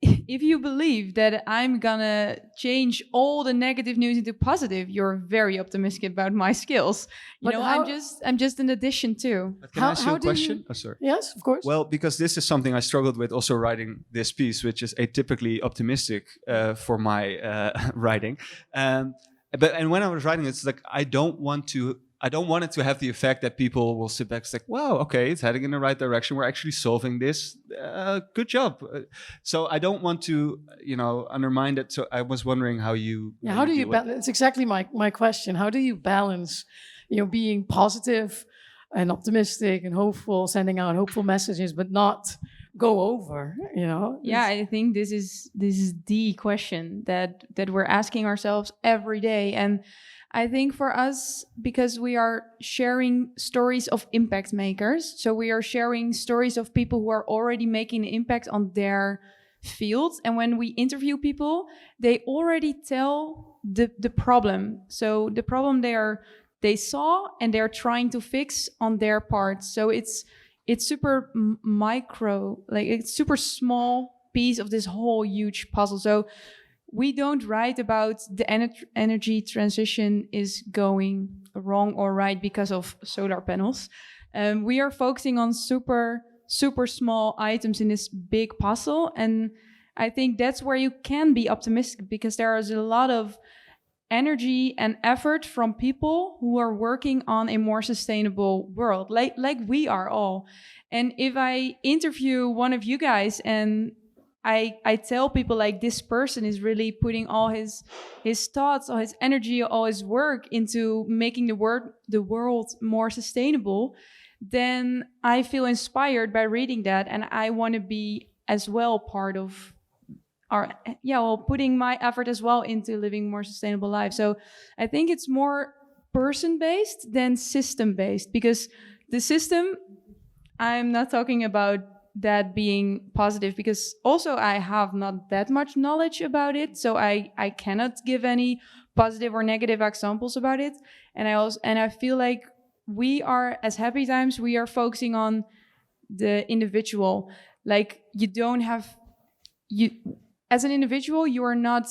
If you believe that I'm gonna change all the negative news into positive, you're very optimistic about my skills. I'm just an addition too. But can I ask you a question? Oh, sorry. Yes, of course. Well, because this is something I struggled with also writing this piece, which is atypically optimistic for my writing. And when I was writing, it's like I don't want it to have the effect that people will sit back and say, wow, okay, it's heading in the right direction. We're actually solving this. Good job. So I don't want to, undermine that. So I was wondering how you... how do you balance? It's exactly my question. How do you balance, being positive and optimistic and hopeful, sending out hopeful messages, but not go over, Yeah, I think this is the question that we're asking ourselves every day. And I think for us, because we are sharing stories of impact makers, so we are sharing stories of people who are already making an impact on their fields. And when we interview people, they already tell the problem. So the problem they saw and they're trying to fix on their part. So it's super micro, like it's super small piece of this whole huge puzzle. So we don't write about the energy transition is going wrong or right because of solar panels. We are focusing on super, super small items in this big puzzle. And I think that's where you can be optimistic, because there is a lot of energy and effort from people who are working on a more sustainable world, like we are all. And if I interview one of you guys and I tell people like this person is really putting all his thoughts, all his energy, all his work into making the world more sustainable, then I feel inspired by reading that, and I want to be as well part of putting my effort as well into living more sustainable life. So I think it's more person-based than system-based, because the system, I'm not talking about that being positive, because also I have not that much knowledge about it, so I cannot give any positive or negative examples about it. And I feel like we are, as Happy Times, we are focusing on the individual. Like as an individual, you are not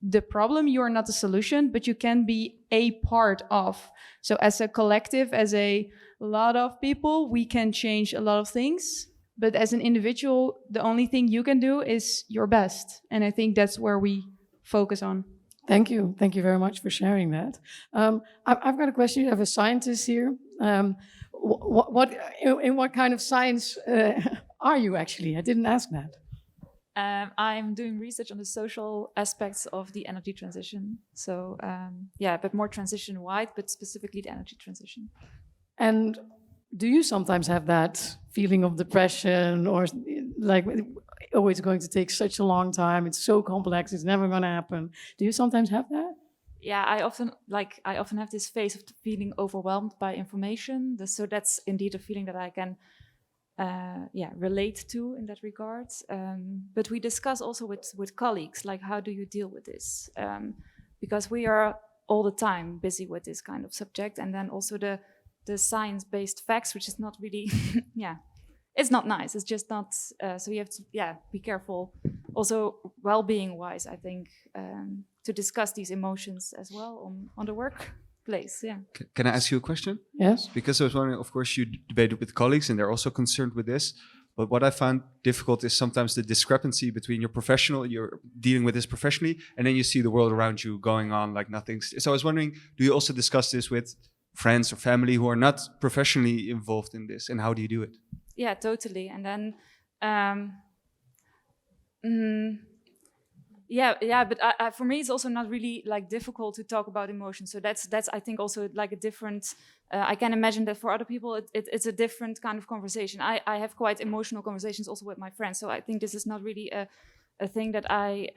the problem, you are not the solution, but you can be a part of. So as a collective, as a lot of people, we can change a lot of things. But as an individual, the only thing you can do is your best. And I think that's where we focus on. Thank you. Thank you very much for sharing that. I've got a question. You have a scientist here. In what kind of science are you actually? I didn't ask that. I'm doing research on the social aspects of the energy transition. So but more transition-wide, but specifically the energy transition. And do you sometimes have that feeling of depression, or like, oh, it's going to take such a long time, it's so complex, it's never going to happen? Do you sometimes have that? Yeah, I often have this phase of feeling overwhelmed by information. So that's indeed a feeling that I can relate to in that regard. But we discuss also with colleagues, like, how do you deal with this? Because we are all the time busy with this kind of subject, and then also the science-based facts, which is not really, it's not nice. It's just not, so you have to, be careful. Also, well-being-wise, I think, to discuss these emotions as well on the workplace, Can I ask you a question? Yes. Because I was wondering, of course, you debate with colleagues, and they're also concerned with this. But what I found difficult is sometimes the discrepancy between you're dealing with this professionally, and then you see the world around you going on like nothing. So I was wondering, do you also discuss this with friends or family who are not professionally involved in this, and how do you do it? Yeah, totally. And then, but for me, it's also not really like difficult to talk about emotions. So that's I think also like a different. I can imagine that for other people, it's a different kind of conversation. I have quite emotional conversations also with my friends. So I think this is not really a thing that I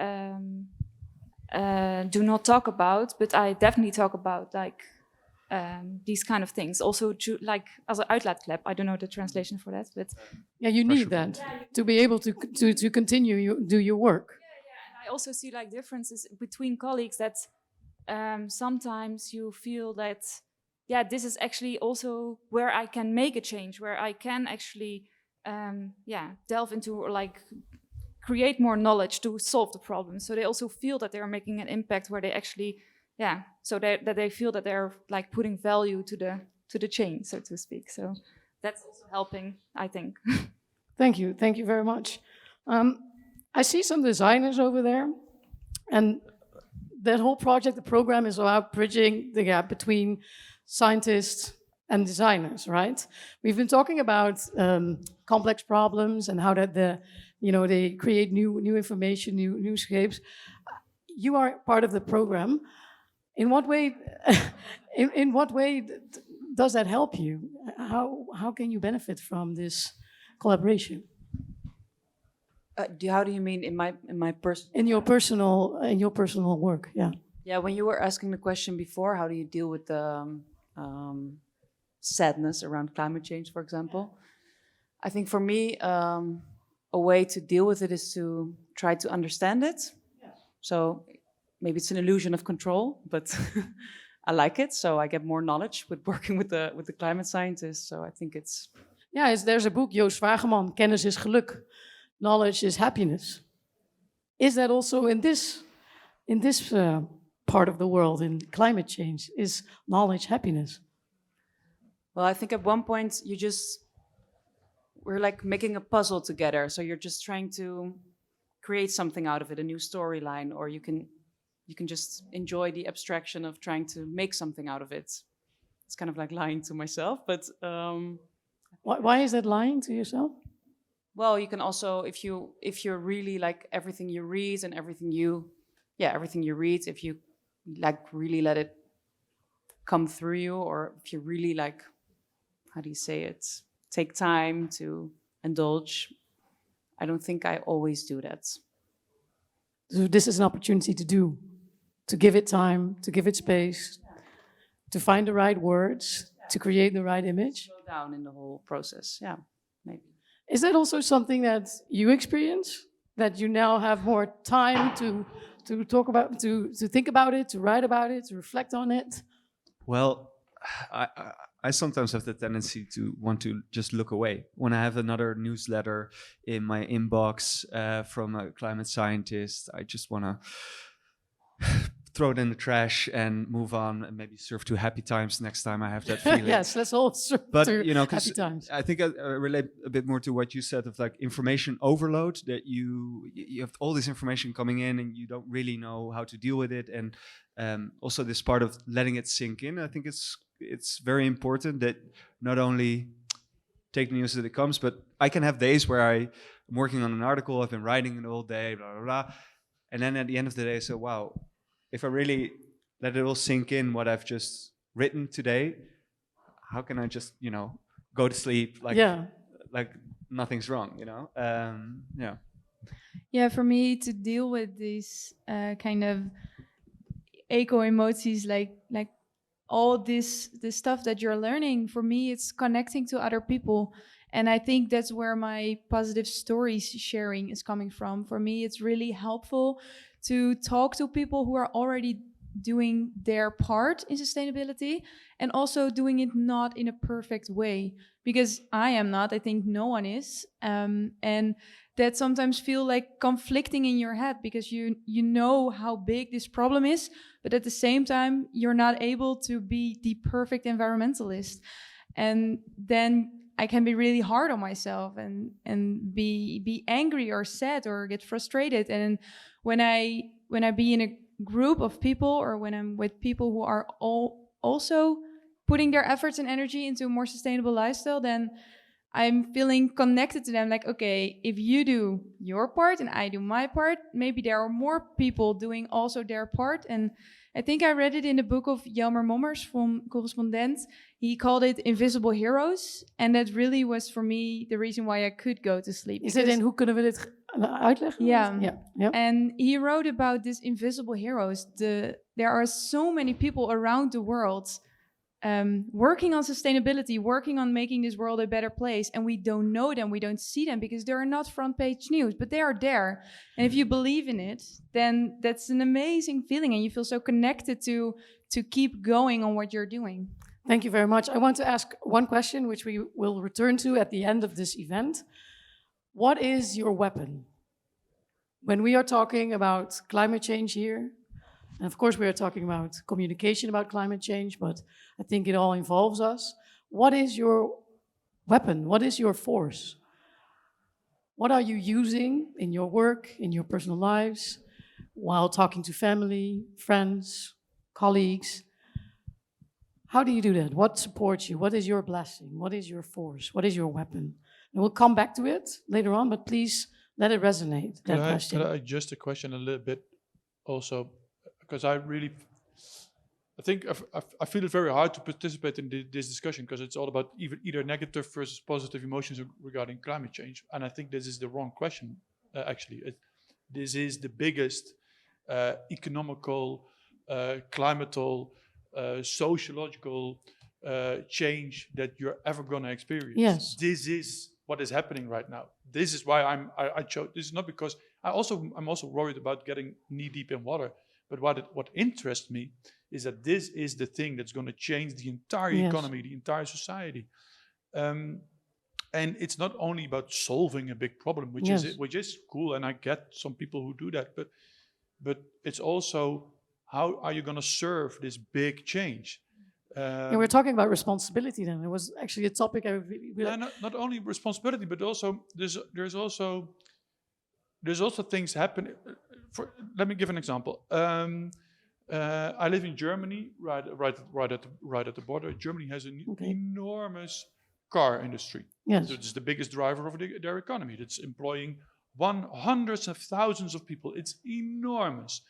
do not talk about, but I definitely talk about like. These kind of things also like as an uitlaatklep. I don't know the translation for that, but you need that to be able to continue do your work. And I also see like differences between colleagues that sometimes you feel that, yeah, this is actually also where I can make a change, where I can actually, delve into, or like create more knowledge to solve the problem. So they also feel that they are making an impact, where they actually, so that they feel that they're like putting value to the chain, so to speak. So that's also helping, I think. Thank you very much. I see some designers over there, and that whole project, the program, is about bridging the gap between scientists and designers, right? We've been talking about complex problems and how that they create new information, new shapes. You are part of the program. In what way? in what way does that help you? How can you benefit from this collaboration? How do you mean in my personal? In your personal work, yeah. Yeah, when you were asking the question before, how do you deal with the sadness around climate change, for example? I think for me, a way to deal with it is to try to understand it. Yeah. So maybe it's an illusion of control, but I like it. So I get more knowledge with working with the climate scientists. So I think it's... Yeah, there's a book, Joost Wageman, Kennis is Geluk. Knowledge is happiness. Is that also in this part of the world, in climate change? Is knowledge happiness? Well, I think at one point we're like making a puzzle together. So you're just trying to create something out of it, a new storyline, or you can just enjoy the abstraction of trying to make something out of it. It's kind of like lying to myself, but why is that lying to yourself? Well, you can also, if you're really like everything you read and everything you read, if you like really let it come through you, or if you really like, how do you say it, take time to indulge. I don't think I always do that. So this is an opportunity to give it time, to give it space, to find the right words, to create the right image. Slow down in the whole process, yeah, maybe. Is that also something that you experience? That you now have more time to talk about, to think about it, to write about it, to reflect on it? Well, I sometimes have the tendency to want to just look away. When I have another newsletter in my inbox from a climate scientist, I just want to throw it in the trash and move on, and maybe surf to happy times next time I have that feeling. Yes, let's all surf to happy times. I think I relate a bit more to what you said of like information overload, that you have all this information coming in and you don't really know how to deal with it. And also this part of letting it sink in. I think it's very important that not only take the news as it comes, but I can have days where I'm working on an article, I've been writing it all day, blah, blah, blah. And then at the end of the day, I say, wow, if I really let it all sink in what I've just written today, how can I just, go to sleep like nothing's wrong, Yeah. Yeah, for me to deal with these kind of eco-emoties, like all this stuff that you're learning, for me, it's connecting to other people. And I think that's where my positive stories sharing is coming from. For me, it's really helpful to talk to people who are already doing their part in sustainability, and also doing it not in a perfect way, because I am not, I think no one is, and that sometimes feel like conflicting in your head, because you know how big this problem is, but at the same time you're not able to be the perfect environmentalist, and then I can be really hard on myself and be angry or sad or get frustrated. And when I be in a group of people, or when I'm with people who are all also putting their efforts and energy into a more sustainable lifestyle, then I'm feeling connected to them. Like, okay, if you do your part and I do my part, maybe there are more people doing also their part. And I think I read it in the book of Jelmer Mommers from Correspondent. He called it Invisible Heroes. And that really was for me the reason why I could go to sleep. Is it in hoe kunnen we dit uitleggen? Yeah. And he wrote about these invisible heroes. There are so many people around the world working on sustainability, working on making this world a better place, and we don't know them, we don't see them because they're not front page news, but they are there. And if you believe in it, then that's an amazing feeling, and you feel so connected to keep going on what you're doing. Thank you very much. I want to ask one question, which we will return to at the end of this event. What is your weapon? When we are talking about climate change here, and of course we are talking about communication about climate change, but I think it all involves us. What is your weapon? What is your force? What are you using in your work, in your personal lives, while talking to family, friends, colleagues? How do you do that? What supports you? What is your blessing? What is your force? What is your weapon? And we'll come back to it later on, but please let it resonate, that question. Could I adjust the question a little bit also? Because I think I feel it very hard to participate in this discussion because it's all about either negative versus positive emotions regarding climate change. And I think this is the wrong question, actually. This is the biggest economical, climatal, sociological change that you're ever going to experience. Yes. This is what is happening right now. This is why I chose. This is not because I'm also worried about getting knee deep in water. But what interests me is that this is the thing that's going to change the entire economy, the entire society. And it's not only about solving a big problem, which is cool, and I get some people who do that. But it's also how are you going to serve this big change? And we're talking about responsibility then. It was actually a topic I really not only responsibility, but also there's also things happen. Let me give an example. I live in Germany, right at the border. Germany has an enormous car industry. Yes. So it's the biggest driver of their economy. It's employing hundreds of thousands of people. It's enormous.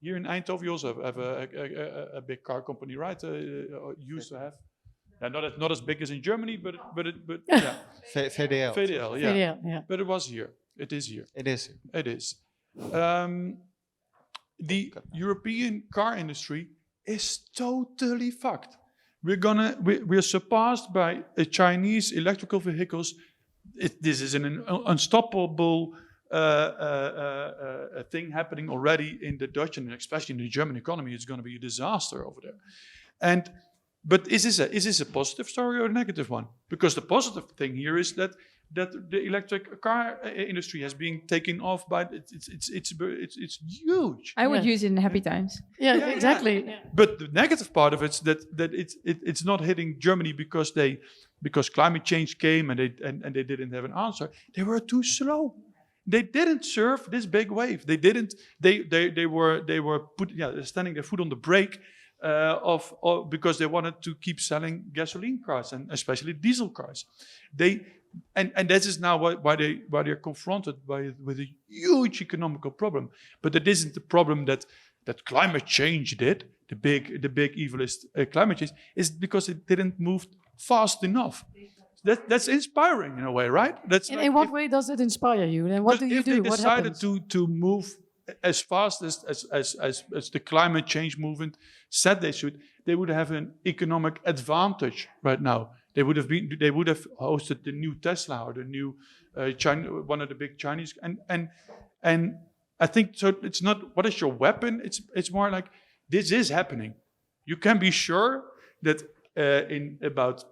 Here in Eindhoven, you also have a big car company, right? Used to have. Not as big as in Germany, but yeah. VDL. VDL, yeah. VDL, yeah. But it was here. It is here. It is. It is. The European car industry is totally fucked. We're surpassed by Chinese electrical vehicles. This is an unstoppable thing happening already in the Dutch and especially in the German economy. It's going to be a disaster over there. But is this a positive story or a negative one? Because the positive thing here is that the electric car industry has been taken off by it's huge. I would use it in happy times. Yeah, exactly. Yeah. But the negative part of it is that it's not hitting Germany because climate change came and they didn't have an answer. They were too slow. They didn't surf this big wave. They didn't. They were standing their foot on the brake because they wanted to keep selling gasoline cars and especially diesel cars. And this is now why they're confronted with a huge economical problem. But that isn't the problem that climate change did. The big evilist climate change is because it didn't move fast enough. That's inspiring in a way, right? In what way does it inspire you? And what do you do? If they decided to move as fast as the climate change movement said they should, they would have an economic advantage right now. They would have hosted the new Tesla or the new one of the big Chinese and I think so. It's not what is your weapon. It's more like this is happening. You can be sure that in about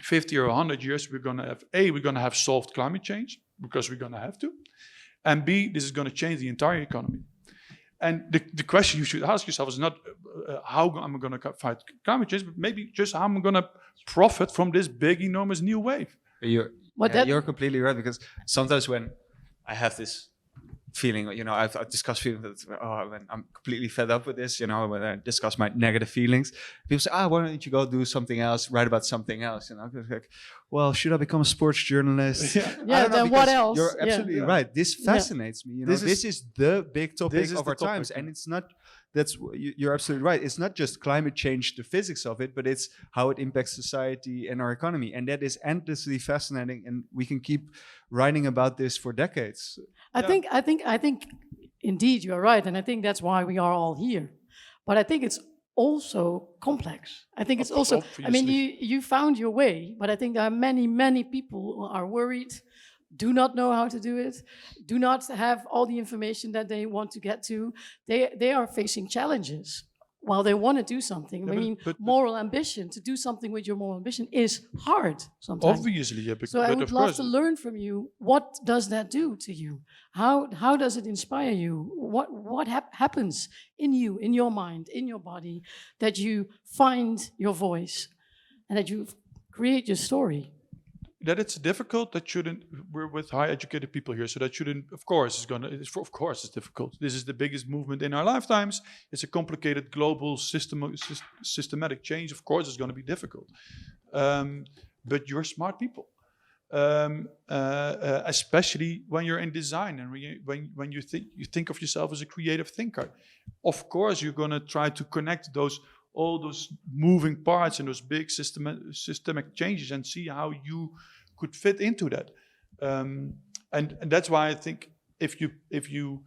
50 or 100 years we're gonna have solved climate change because we're gonna have to, and B, this is gonna change the entire economy. And the question you should ask yourself is not how am I going to fight climate change, but maybe just how I'm going to profit from this big, enormous new wave. You're completely right, because sometimes when I have this feeling, I've discussed feelings that, when I'm completely fed up with this, when I discuss my negative feelings, people say, why don't you go do something else, write about something else? Like, well, should I become a sports journalist? Yeah, then what else? You're absolutely right. This fascinates me. This is the big topic of our times, and it's not. You're absolutely right. It's not just climate change, the physics of it, but it's how it impacts society and our economy, and that is endlessly fascinating. And we can keep writing about this for decades. I think indeed you're right, and I think that's why we are all here. But I think it's also complex. I think it's also, I mean, you found your way, but I think there are many people who are worried, do not know how to do it, do not have all the information that they want to get to. They are facing challenges while they want to do something. Yeah, I mean, moral ambition, to do something with your moral ambition is hard sometimes. Obviously, yeah. So I would love to learn from you. What does that do to you? How does it inspire you? What happens in you, in your mind, in your body, that you find your voice and that you create your story? That it's difficult, that shouldn't, we're with high educated people here, so that shouldn't, of course it's difficult. This is the biggest movement in our lifetimes. It's a complicated global systematic change. Of course it's going to be difficult. But you're smart people. Especially when you're in design and when you think of yourself as a creative thinker. Of course you're going to try to connect all those moving parts and those big systemic changes and see how you could fit into that. And that's why I think if you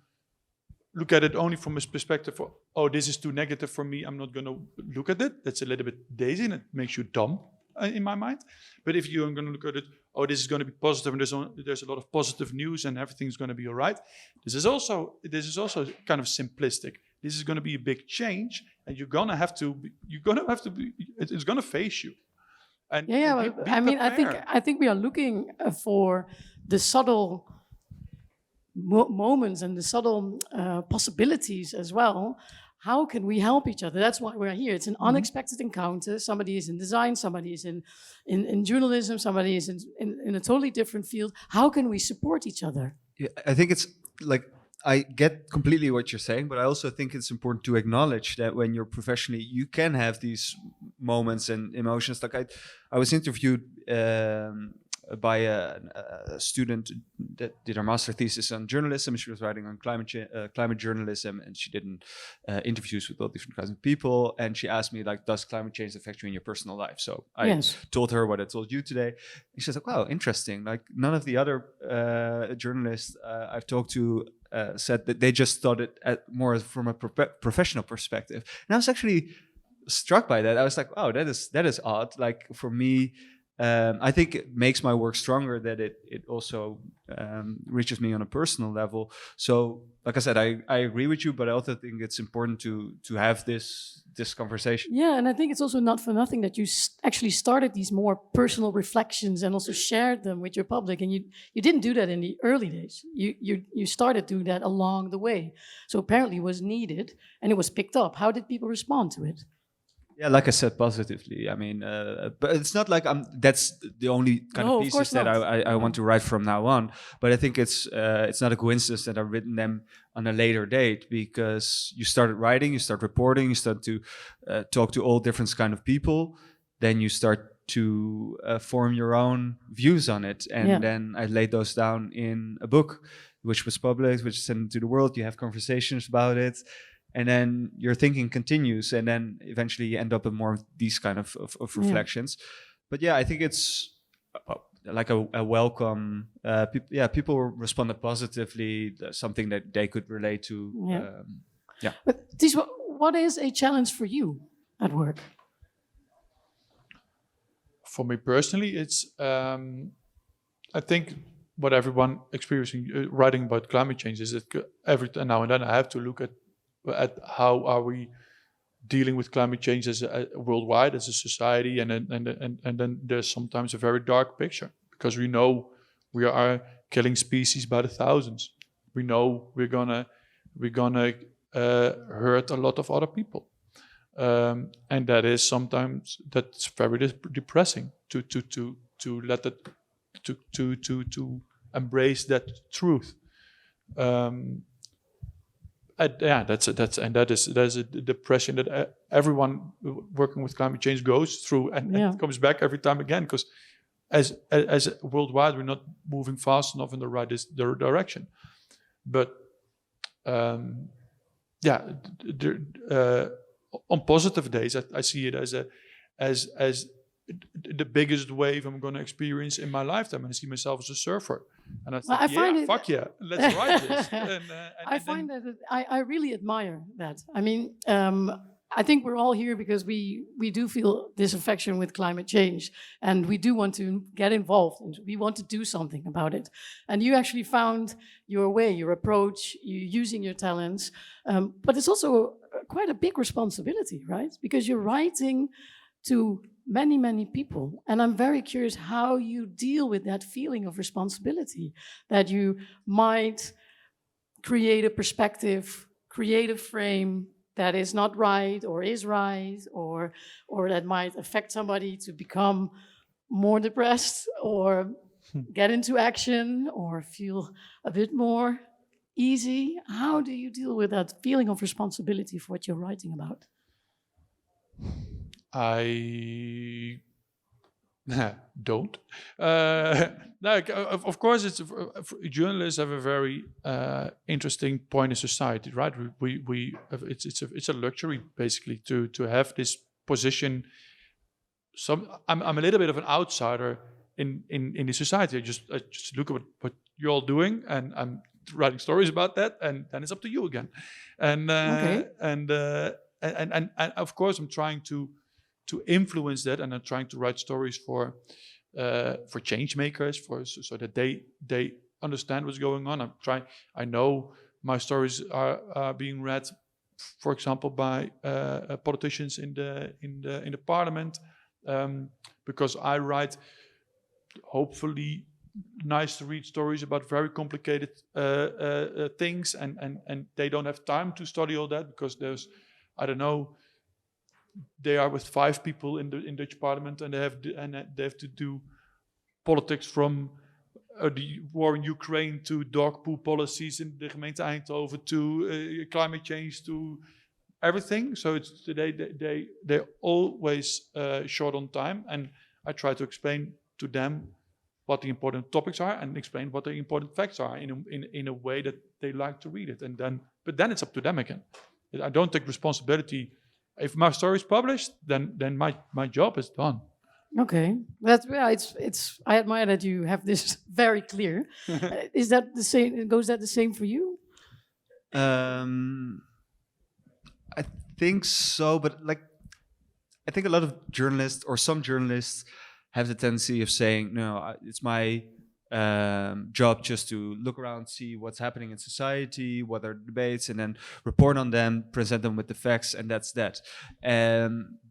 look at it only from a perspective of, oh, this is too negative for me, I'm not going to look at it, that's a little bit daisy and it makes you dumb in my mind. But if you're going to look at it, oh, this is going to be positive and there's a lot of positive news and everything's going to be all right, this is also kind of simplistic. This is going to be a big change, and it's going to face you. And be I mean, prepared. I think we are looking for the subtle moments and the subtle possibilities as well. How can we help each other? That's why we're here. It's an unexpected encounter. Somebody is in design, somebody is in journalism, somebody is in a totally different field. How can we support each other? Yeah, I think it's like, I get completely what you're saying, but I also think it's important to acknowledge that when you're professionally, you can have these moments and emotions. Like I was interviewed by a student that did her master thesis on journalism. She was writing on climate journalism, and she did interviews with all different kinds of people. And she asked me, like, does climate change affect you in your personal life? So I told her what I told you today. And she was like, wow, interesting. Like, none of the other journalists I've talked to said that they just thought it more from a professional perspective. And I was actually struck by that. I was like, wow, that is odd. Like, for me, I think it makes my work stronger that it also reaches me on a personal level. So, like I said, I agree with you, but I also think it's important to have this conversation. Yeah, and I think it's also not for nothing that you actually started these more personal reflections and also shared them with your public. And you didn't do that in the early days. You started doing that along the way. So apparently it was needed and it was picked up. How did people respond to it? Yeah, like I said, positively. I mean, but it's not like that's the only kind of pieces that I want to write from now on. But I think it's not a coincidence that I've written them on a later date, because you started writing, you start reporting, you start to talk to all different kind of people. Then you start to form your own views on it. And then I laid those down in a book, which was published, which is sent to the world. You have conversations about it. And then your thinking continues, and then eventually you end up in more of these kind of reflections. But yeah, I think it's like a welcome. People responded positively, something that they could relate to. But Ties, what is a challenge for you at work? For me personally, it's I think what everyone experiencing writing about climate change is that every now and then I have to look at how are we dealing with climate change as worldwide as a society, and then there's sometimes a very dark picture, because we know we are killing species by the thousands. We know we're gonna hurt a lot of other people, and that is sometimes that's very depressing to let it to embrace that truth. That's a depression that everyone working with climate change goes through, and it comes back every time again, because as worldwide we're not moving fast enough in the right direction. But on positive days, I see it as the biggest wave I'm going to experience in my lifetime, and I see myself as a surfer. And I think, fuck yeah, let's ride this. I find that I really admire that. I mean, I think we're all here because we do feel this affection with climate change, and we do want to get involved, and we want to do something about it. And you actually found your way, your approach, you using your talents, but it's also quite a big responsibility, right? Because you're writing to many, many people. And I'm very curious how you deal with that feeling of responsibility, that you might create a perspective, create a frame that is not right or is right, or that might affect somebody to become more depressed or get into action or feel a bit more easy. How do you deal with that feeling of responsibility for what you're writing about? I don't. Of course, journalists have a very interesting point in society, right? It's a luxury basically to have this position. I'm a little bit of an outsider in the society. I just look at what you're all doing, and I'm writing stories about that, and then it's up to you again. And and of course, I'm trying to influence that, and I'm trying to write stories for change makers, so that they understand what's going on. I know my stories are being read, for example, by politicians in the parliament, because I write hopefully nice to read stories about very complicated things, and they don't have time to study all that because there's, I don't know, they are with 5 people in Dutch parliament, and they have to do politics from the war in Ukraine to dog poo policies in the gemeente Eindhoven to climate change to everything. So they're always short on time, and I try to explain to them what the important topics are and explain what the important facts are in a way that they like to read it. But then it's up to them again. I don't take responsibility. If my story is published, then my job is done. Okay, it's. I admire that you have this very clear. Is that the same? Goes that the same for you? I think so, but I think a lot of journalists, or some journalists, have the tendency of saying, "No, it's my job just to look around, see what's happening in society, what are the debates, and then report on them, present them with the facts, and that's that."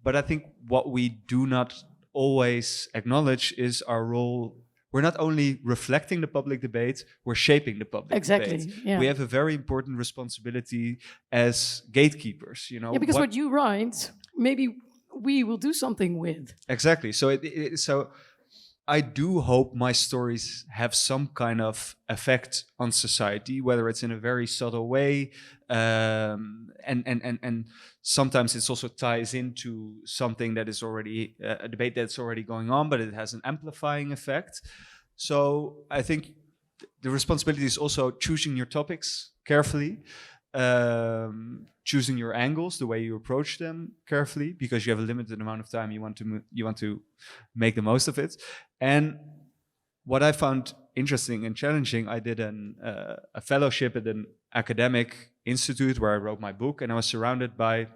But I think what we do not always acknowledge is our role. We're not only reflecting the public debate, we're shaping the public debate. Yeah. We have a very important responsibility as gatekeepers, Yeah, because what you write, maybe we will do something with. Exactly. So so I do hope my stories have some kind of effect on society, whether it's in a very subtle way, and sometimes it also ties into something that is already a debate that's already going on, but it has an amplifying effect. So I think the responsibility is also choosing your topics carefully, choosing your angles, the way you approach them carefully, because you have a limited amount of time. You want to make the most of it. And what I found interesting and challenging, I did a fellowship at an academic institute where I wrote my book, and I was surrounded by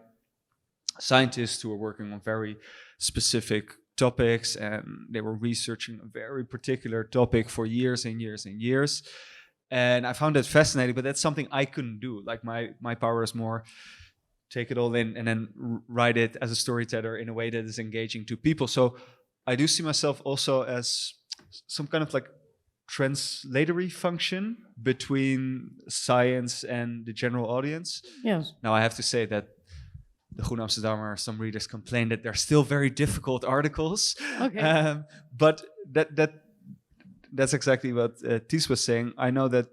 scientists who were working on very specific topics, and they were researching a very particular topic for years and years and years. And I found that fascinating, but that's something I couldn't do. Like my power is more take it all in and then write it as a storyteller in a way that is engaging to people. So I do see myself also as some kind of like translatory function between science and the general audience. Yes. Now I have to say that the Groene Amsterdammer, some readers complain that they're still very difficult articles. Okay. But that's exactly what Ties was saying. I know that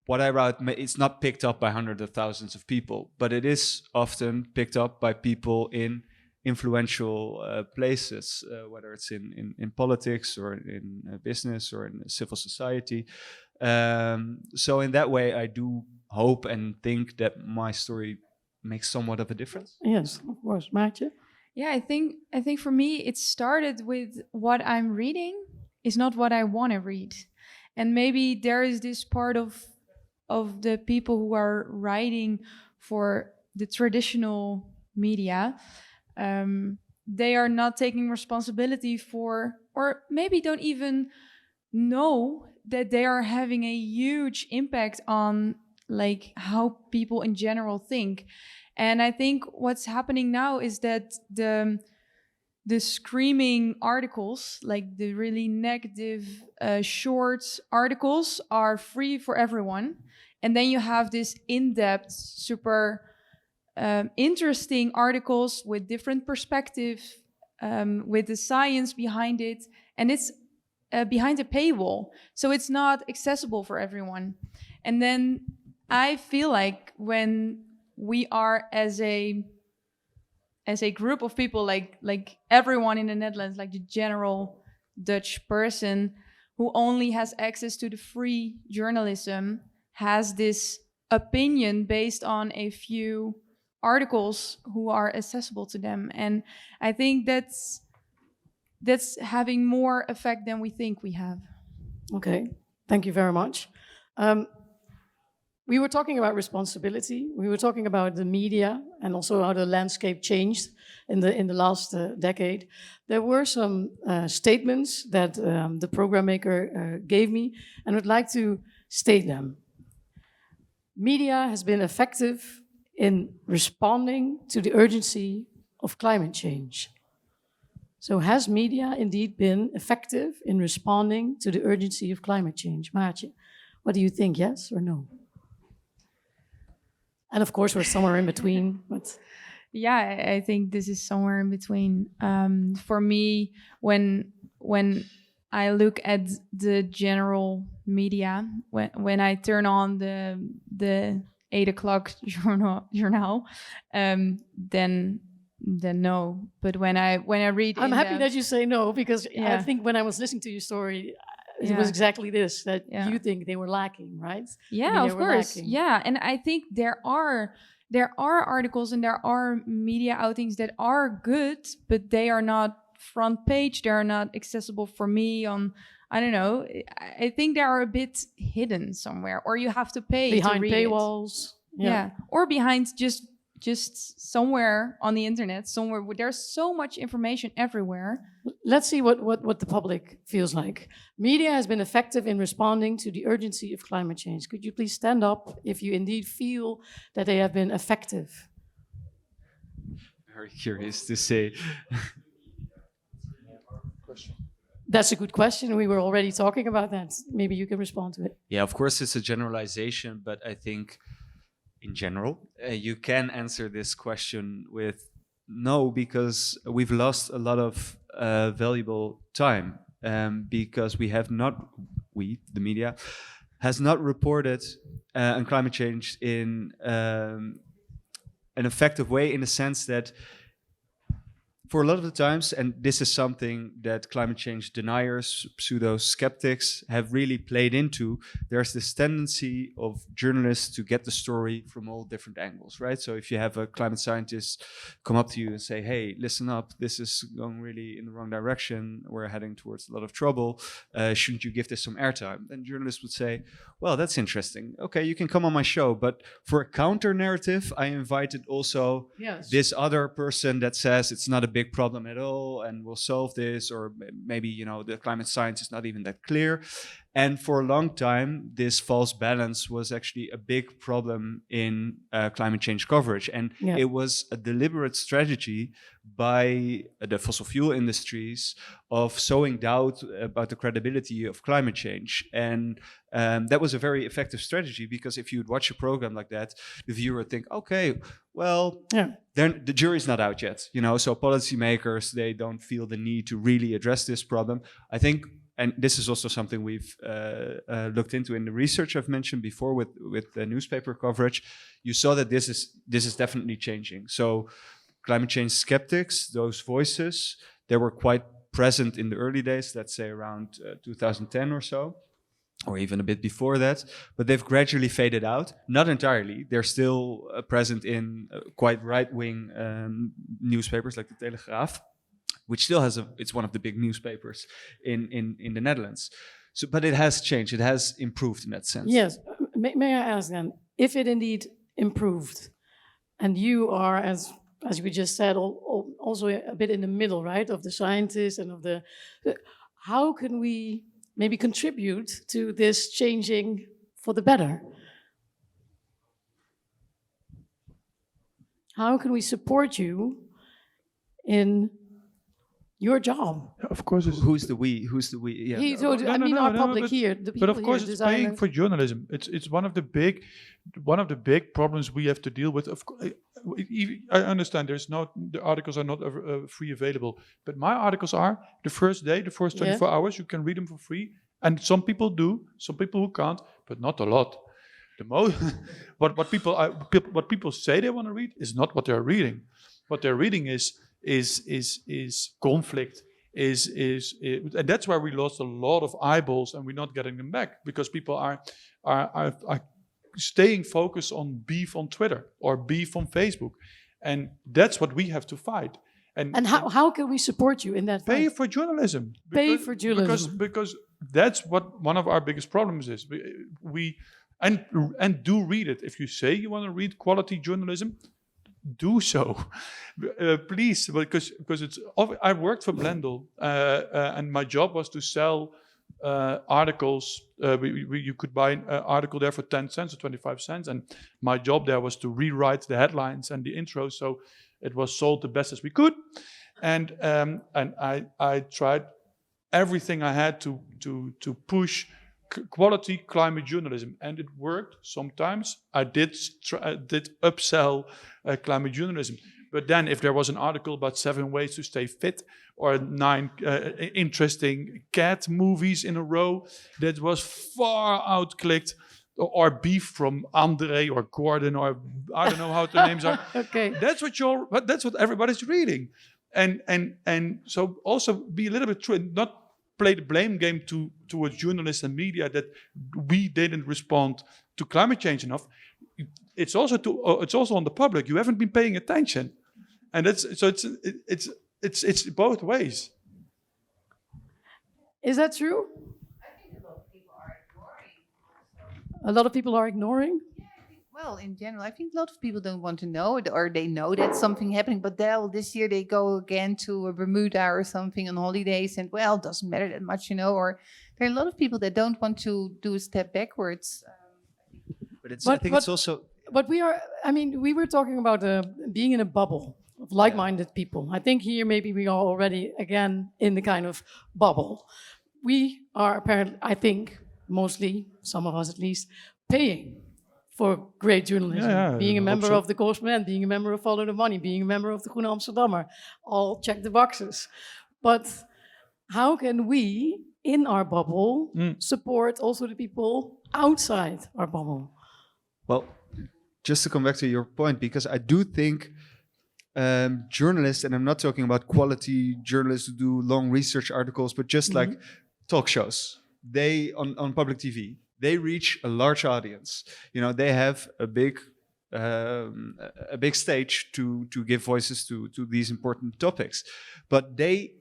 what I write, it's not picked up by hundreds of thousands of people, but it is often picked up by people in influential places, whether it's in politics or in business or in civil society. So in that way, I do hope and think that my story makes somewhat of a difference. Yes, of course. Maartje? Yeah, I think for me, it started with what I'm reading is not what I want to read. And maybe there is this part of the people who are writing for the traditional media, they are not taking responsibility for, or maybe don't even know that they are having a huge impact on like how people in general think. And I think what's happening now is that the screaming articles, like the really negative short articles, are free for everyone. And then you have this in-depth, super interesting articles with different perspectives, with the science behind it. And it's behind a paywall. So it's not accessible for everyone. And then I feel like when we are as a group of people, like everyone in the Netherlands, like the general Dutch person who only has access to the free journalism, has this opinion based on a few articles who are accessible to them. And I think that's having more effect than we think we have. Okay, thank you very much. We were talking about responsibility. We were talking about the media and also how the landscape changed in the last decade. There were some statements that the program maker gave me, and I would like to state them. Media has been effective in responding to the urgency of climate change. So has media indeed been effective in responding to the urgency of climate change? Maartje, what do you think, yes or no? And of course, we're somewhere in between. But yeah, I think this is somewhere in between. For me, when I look at the general media, when I turn on the 8 o'clock journal, then no. But when I read, I'm happy that you say no, because I think when I was listening to your story, it was exactly this, that you think they were lacking, right? Yeah, of course. Yeah, and I think there are articles and there are media outings that are good, but they are not front page. They are not accessible for me on, I don't know. I think they are a bit hidden somewhere, or you have to pay behind to read paywalls. Yeah, or behind just somewhere on the internet, somewhere where there's so much information everywhere. Let's see what the public feels like. Media has been effective in responding to the urgency of climate change. Could you please stand up if you indeed feel that they have been effective? Very curious to say. That's a good question. We were already talking about that. Maybe you can respond to it. Yeah, of course, it's a generalization, but I think in general, you can answer this question with no, because we've lost a lot of valuable time because we have not, the media, has not reported on climate change in an effective way, in the sense that for a lot of the times, and this is something that climate change deniers, pseudo-skeptics have really played into, there's this tendency of journalists to get the story from all different angles, right? So if you have a climate scientist come up to you and say, hey, listen up, this is going really in the wrong direction, we're heading towards a lot of trouble, shouldn't you give this some airtime? Then journalists would say, well, that's interesting. Okay, you can come on my show, but for a counter narrative, I invited also this other person that says it's not a big problem at all and we'll solve this, or maybe, you know, the climate science is not even that clear. And for a long time, this false balance was actually a big problem in climate change coverage. And it was a deliberate strategy by the fossil fuel industries of sowing doubt about the credibility of climate change. And that was a very effective strategy, because if you'd watch a program like that, the viewer would think, okay, well, then the jury's not out yet, you know, so policymakers, they don't feel the need to really address this problem. I think, and this is also something we've looked into in the research I've mentioned before with the newspaper coverage. You saw that this is definitely changing. So climate change skeptics, those voices, they were quite present in the early days, let's say around 2010 or so, or even a bit before that, but they've gradually faded out. Not entirely. They're still present in quite right-wing newspapers like the Telegraaf, which still has it's one of the big newspapers in the Netherlands. So, but it has changed. It has improved in that sense. Yes. May I ask then, if it indeed improved, and you are, as as we just said, also a bit in the middle, right, of the scientists and of the. How can we maybe contribute to this changing for the better? How can we support you in your job? Of course, who's the we? Who's the we? Yeah. I mean, our public here, the people but of course, here, it's paying designers. for journalism. It's one of the big problems we have to deal with. Of course, I understand the articles are not free available, but my articles are the first 24 hours. You can read them for free, and some people do, some people who can't, but not a lot. The most, what people say they want to read is not what they're reading. What they're reading is conflict. And that's why we lost a lot of eyeballs, and we're not getting them back because people are staying focused on beef on Twitter or beef on Facebook, and that's what we have to fight. And how can we support you in that fight? Pay for journalism. Pay for journalism. Because that's what one of our biggest problems is. And do read it. If you say you want to read quality journalism, do so, please. Because it's. I worked for Blendel, and my job was to sell articles. You could buy an article there for 10 cents or 25 cents, and my job there was to rewrite the headlines and the intro, so it was sold the best as we could. And I tried everything I had to push quality climate journalism, and it worked. Sometimes I did upsell climate journalism, but then if there was an article about 7 ways to stay fit or 9 interesting cat movies in a row that was far outclicked, or beef from Andre or Gordon, or I don't know how the names are. Okay, that's what everybody's reading, and so also be a little bit true, not play the blame game towards journalists and media that we didn't respond to climate change enough. It's also on the public. You haven't been paying attention, and it's both ways. Is that true? A lot of people are ignoring. Well, in general, I think a lot of people don't want to know it, or they know that something happening, but this year they go again to Bermuda or something on holidays, and well, it doesn't matter that much, or there are a lot of people that don't want to do a step backwards. But I think it's also. But we were talking about being in a bubble of like-minded people. I think here maybe we are already again in the kind of bubble. We are apparently, I think, mostly, some of us at least, paying for great journalism, being a member of the Correspondent, being a member of Follow the Money, being a member of the Groene Amsterdammer, all check the boxes. But how can we, in our bubble, support also the people outside our bubble? Well, just to come back to your point, because I do think journalists, and I'm not talking about quality journalists who do long research articles, but just like talk shows, they on public TV, they reach a large audience. They have a big stage to give voices to these important topics, but they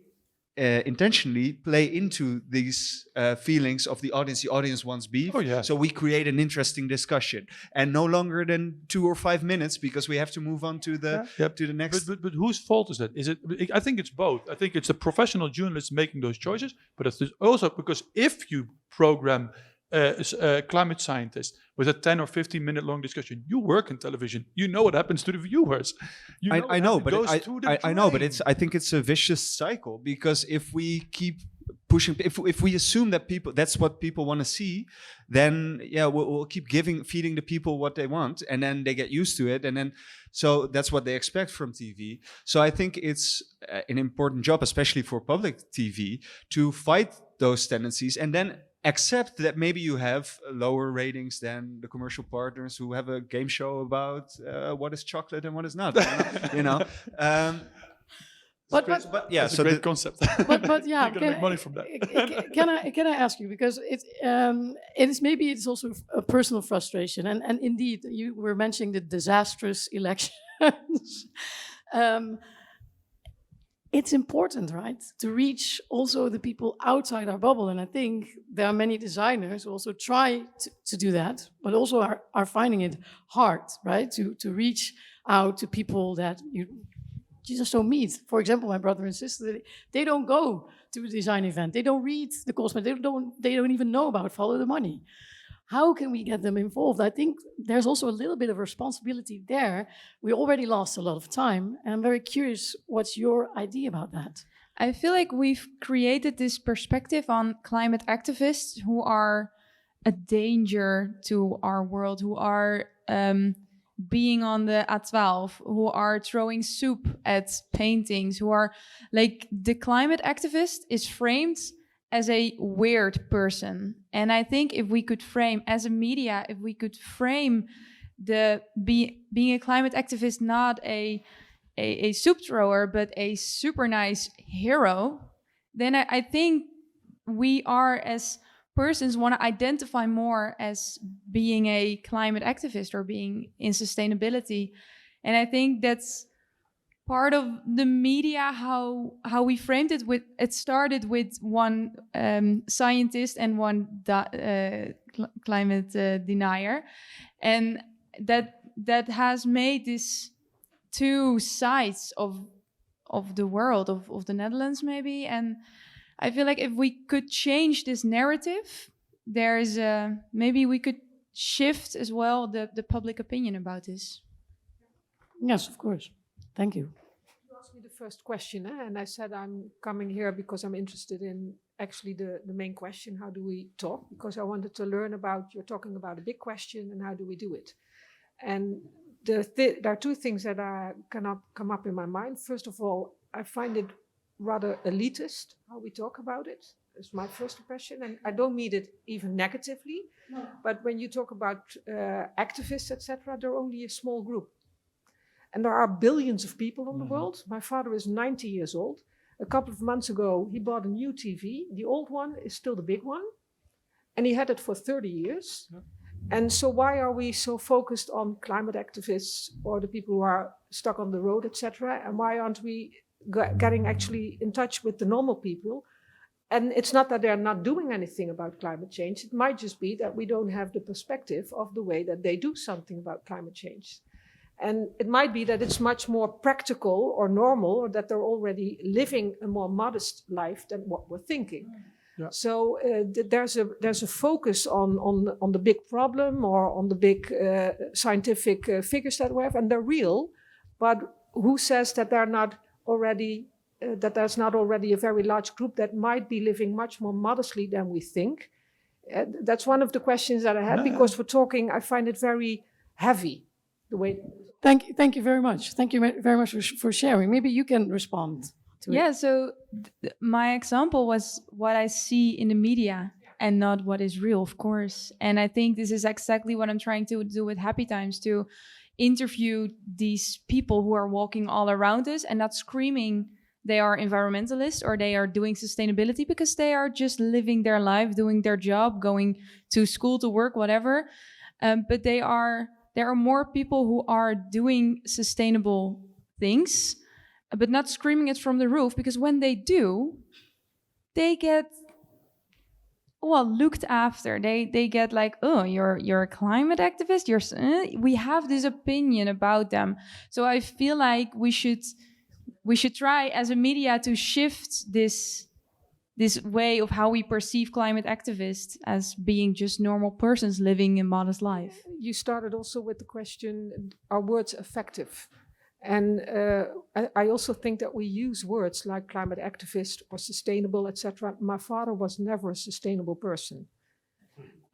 intentionally play into these feelings of the audience. The audience wants beef, so we create an interesting discussion, and no longer than 2 or 5 minutes because we have to move on to the to the next. But whose fault is that? Is it? I think it's both. I think it's the professional journalists making those choices, but it's also because if you program climate scientist with a 10 or 15 minute long discussion, you work in television, you know what happens to the viewers. I know, but I think it's a vicious cycle, because if we keep pushing, if we assume that that's what people want to see, then we'll keep feeding the people what they want, and then they get used to it, and then so that's what they expect from TV. So I think it's an important job, especially for public TV, to fight those tendencies, and then accept that maybe you have lower ratings than the commercial partners who have a game show about what is chocolate and what is not. But yeah, it's a great concept. But yeah, you can make money from that. Can I ask you, because it's also a personal frustration, and indeed you were mentioning the disastrous elections. It's important, right, to reach also the people outside our bubble. And I think there are many designers who also try to do that, but also are finding it hard, right, to reach out to people that you just don't meet. For example, my brother and sister, they don't go to a design event. They don't read the course, they don't even know about Follow the Money. How can we get them involved? I think there's also a little bit of responsibility there. We already lost a lot of time, and I'm very curious, what's your idea about that? I feel like we've created this perspective on climate activists who are a danger to our world, who are being on the A12, who are throwing soup at paintings, who are like, the climate activist is framed as a weird person. And I think if we could frame, as a media, if we could frame being a climate activist not a soup thrower, but a super nice hero, then I think we are, as persons, want to identify more as being a climate activist or being in sustainability. And I think that's part of the media, how we framed it. It started with one scientist and one climate denier, and that has made this two sides of the world, of the Netherlands maybe. And I feel like if we could change this narrative, maybe we could shift as well the public opinion about this. Yes, of course. Thank you. You asked me the first question, and I said I'm coming here because I'm interested in actually the main question, how do we talk? Because I wanted to learn about, you're talking about a big question, and how do we do it? And there are two things that cannot come up in my mind. First of all, I find it rather elitist how we talk about it. It's my first impression, and I don't mean it even negatively. No. But when you talk about activists, etc., they're only a small group. And there are billions of people in the world. My father is 90 years old. A couple of months ago, he bought a new TV. The old one is still the big one. And he had it for 30 years. Yeah. And so why are we so focused on climate activists or the people who are stuck on the road, etc.? And why aren't we getting actually in touch with the normal people? And it's not that they're not doing anything about climate change. It might just be that we don't have the perspective of the way that they do something about climate change. And it might be that it's much more practical or normal, or that they're already living a more modest life than what we're thinking. Yeah. So there's a focus on the big problem or on the big scientific figures that we have, and they're real. But who says that they're not already that there's not already a very large group that might be living much more modestly than we think? That's one of the questions that I have, because for talking, I find it very heavy. The way. Thank you very much. Thank you very much for sharing. Maybe you can respond to it. Yeah, so my example was what I see in the media and not what is real, of course. And I think this is exactly what I'm trying to do with Happy Times, to interview these people who are walking all around us and not screaming they are environmentalists or they are doing sustainability, because they are just living their life, doing their job, going to school, to work, whatever. But there are more people who are doing sustainable things, but not screaming it from the roof, because when they do, they get looked after. They get like, oh, you're a climate activist. We have this opinion about them. So I feel like we should try as a media to shift this way of how we perceive climate activists as being just normal persons living a modest life. You started also with the question, are words effective? And I also think that we use words like climate activist or sustainable, etc. My father was never a sustainable person.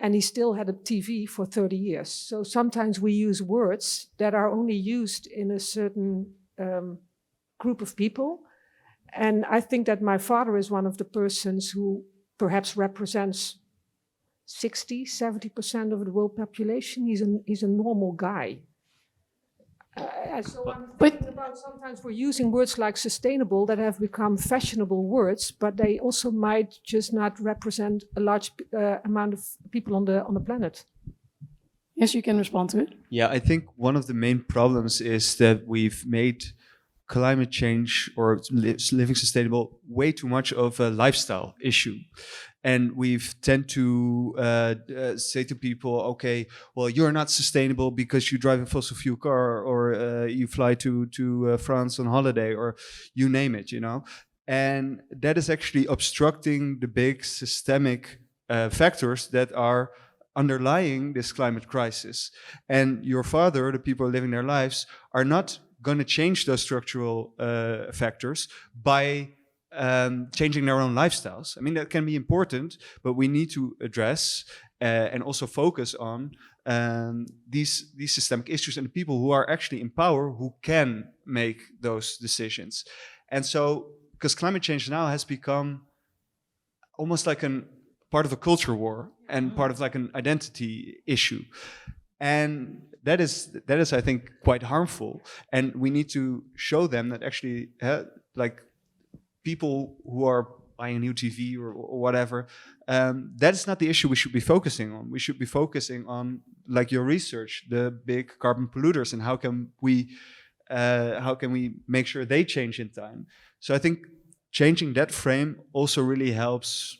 And he still had a TV for 30 years. So sometimes we use words that are only used in a certain group of people. And I think that my father is one of the persons who perhaps represents 60, 70% of the world population. He's a normal guy. So I'm thinking about, sometimes we're using words like sustainable that have become fashionable words, but they also might just not represent a large amount of people on the planet. Yes, you can respond to it. Yeah, I think one of the main problems is that we've made climate change or living sustainable way too much of a lifestyle issue. And we've tend to say to people, okay, well, you're not sustainable because you drive a fossil fuel car, or you fly to France on holiday, or you name it, you know. And that is actually obstructing the big systemic factors that are underlying this climate crisis. And your father, the people living their lives, are not going to change those structural factors by changing their own lifestyles. I mean, that can be important, but we need to address and also focus on these systemic issues and the people who are actually in power who can make those decisions. And so, because climate change now has become almost like a part of a culture war and part of like an identity issue. And that is, I think, quite harmful. And we need to show them that actually, like, people who are buying a new TV or whatever, that is not the issue we should be focusing on. We should be focusing on, like your research, the big carbon polluters, and how can we make sure they change in time. So I think changing that frame also really helps.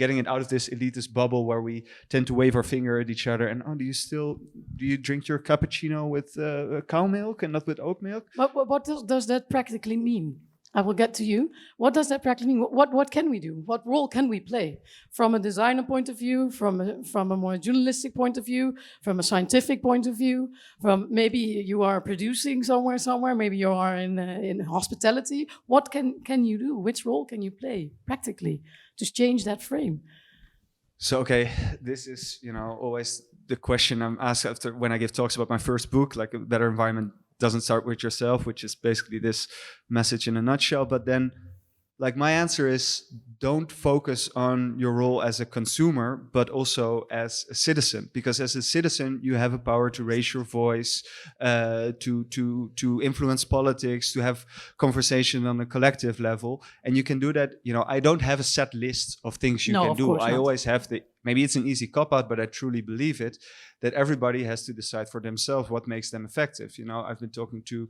Getting it out of this elitist bubble where we tend to wave our finger at each other and, do you drink your cappuccino with cow milk and not with oat milk? But what does that practically mean? I will get to you. What does that practically mean? What can we do? What role can we play? From a designer point of view, from a more journalistic point of view, from a scientific point of view, from maybe you are producing somewhere, maybe you are in hospitality. What can you do? Which role can you play practically to change that frame? So, okay, this is, always the question I'm asked after when I give talks about my first book, like A Better Environment Doesn't Start With Yourself, which is basically this message in a nutshell. But then, like, my answer is, don't focus on your role as a consumer, but also as a citizen. Because as a citizen, you have a power to raise your voice, to influence politics, to have conversation on a collective level. And you can do that. I don't have a set list of things you can do. I always have maybe it's an easy cop-out, but I truly believe it, that everybody has to decide for themselves what makes them effective. I've been talking to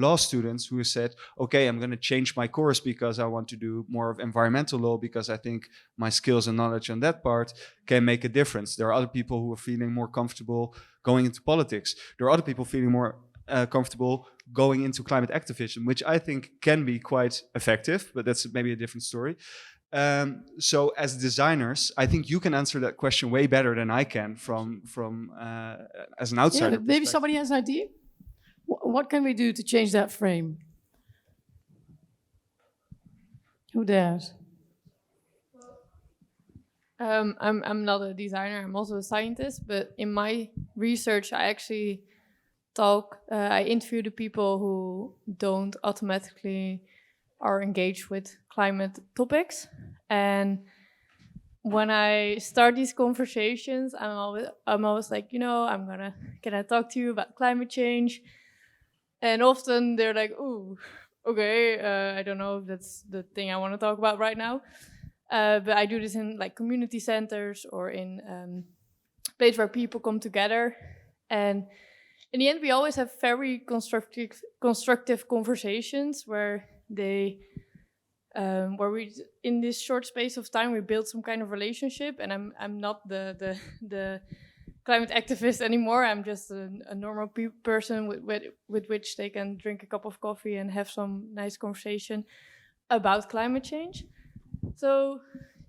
law students who have said, okay, I'm going to change my course because I want to do more of environmental law because I think my skills and knowledge on that part can make a difference. There are other people who are feeling more comfortable going into politics. There are other people feeling more comfortable going into climate activism, which I think can be quite effective, but that's maybe a different story. So as designers, I think you can answer that question way better than I can from as an outsider. Yeah, maybe somebody has an idea. What can we do to change that frame? Who dares? I'm not a designer. I'm also a scientist. But in my research, I actually I interview the people who don't automatically are engaged with climate topics. And when I start these conversations, I'm always like, can I talk to you about climate change? And often they're like, ooh, okay, I don't know if that's the thing I want to talk about right now. But I do this in like community centers or in places where people come together. And in the end, we always have very constructive conversations where we, in this short space of time, we build some kind of relationship. And I'm not the climate activist anymore. I'm just a normal person with which they can drink a cup of coffee and have some nice conversation about climate change. So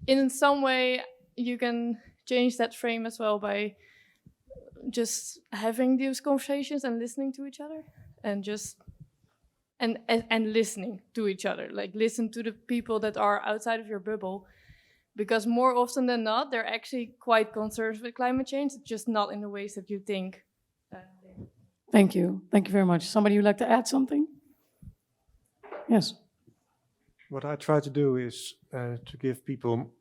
in some way, you can change that frame as well by just having these conversations and listening to each other and just and listening to each other, like listen to the people that are outside of your bubble, because more often than not, they're actually quite concerned with climate change, just not in the ways that you think. Thank you. Thank you very much. Somebody would like to add something? Yes. What I try to do is to give people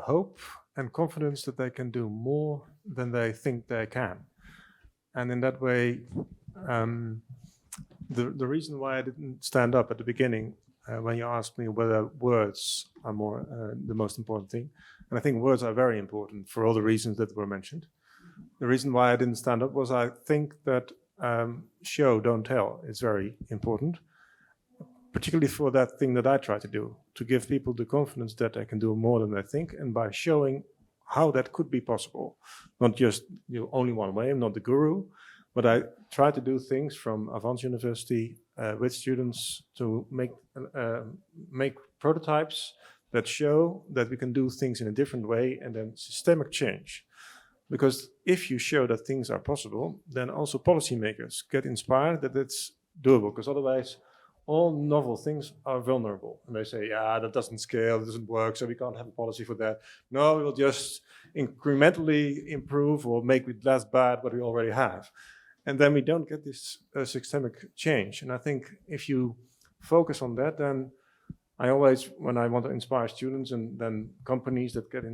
hope and confidence that they can do more than they think they can. And in that way, the reason why I didn't stand up at the beginning when you asked me whether words are the most important thing, and I think words are very important for all the reasons that were mentioned. The reason why I didn't stand up was I think that show, don't tell is very important, particularly for that thing that I try to do, to give people the confidence that they can do more than they think, and by showing how that could be possible. Not just only one way, I'm not the guru, but I try to do things from Avans University with students to make prototypes that show that we can do things in a different way, and then systemic change. Because if you show that things are possible, then also policymakers get inspired that it's doable, because otherwise all novel things are vulnerable. And they say, yeah, that doesn't scale, it doesn't work, so we can't have a policy for that. No, we will just incrementally improve or make it less bad what we already have. And then we don't get this systemic change. And I think if you focus on that, then I always, when I want to inspire students and then companies that get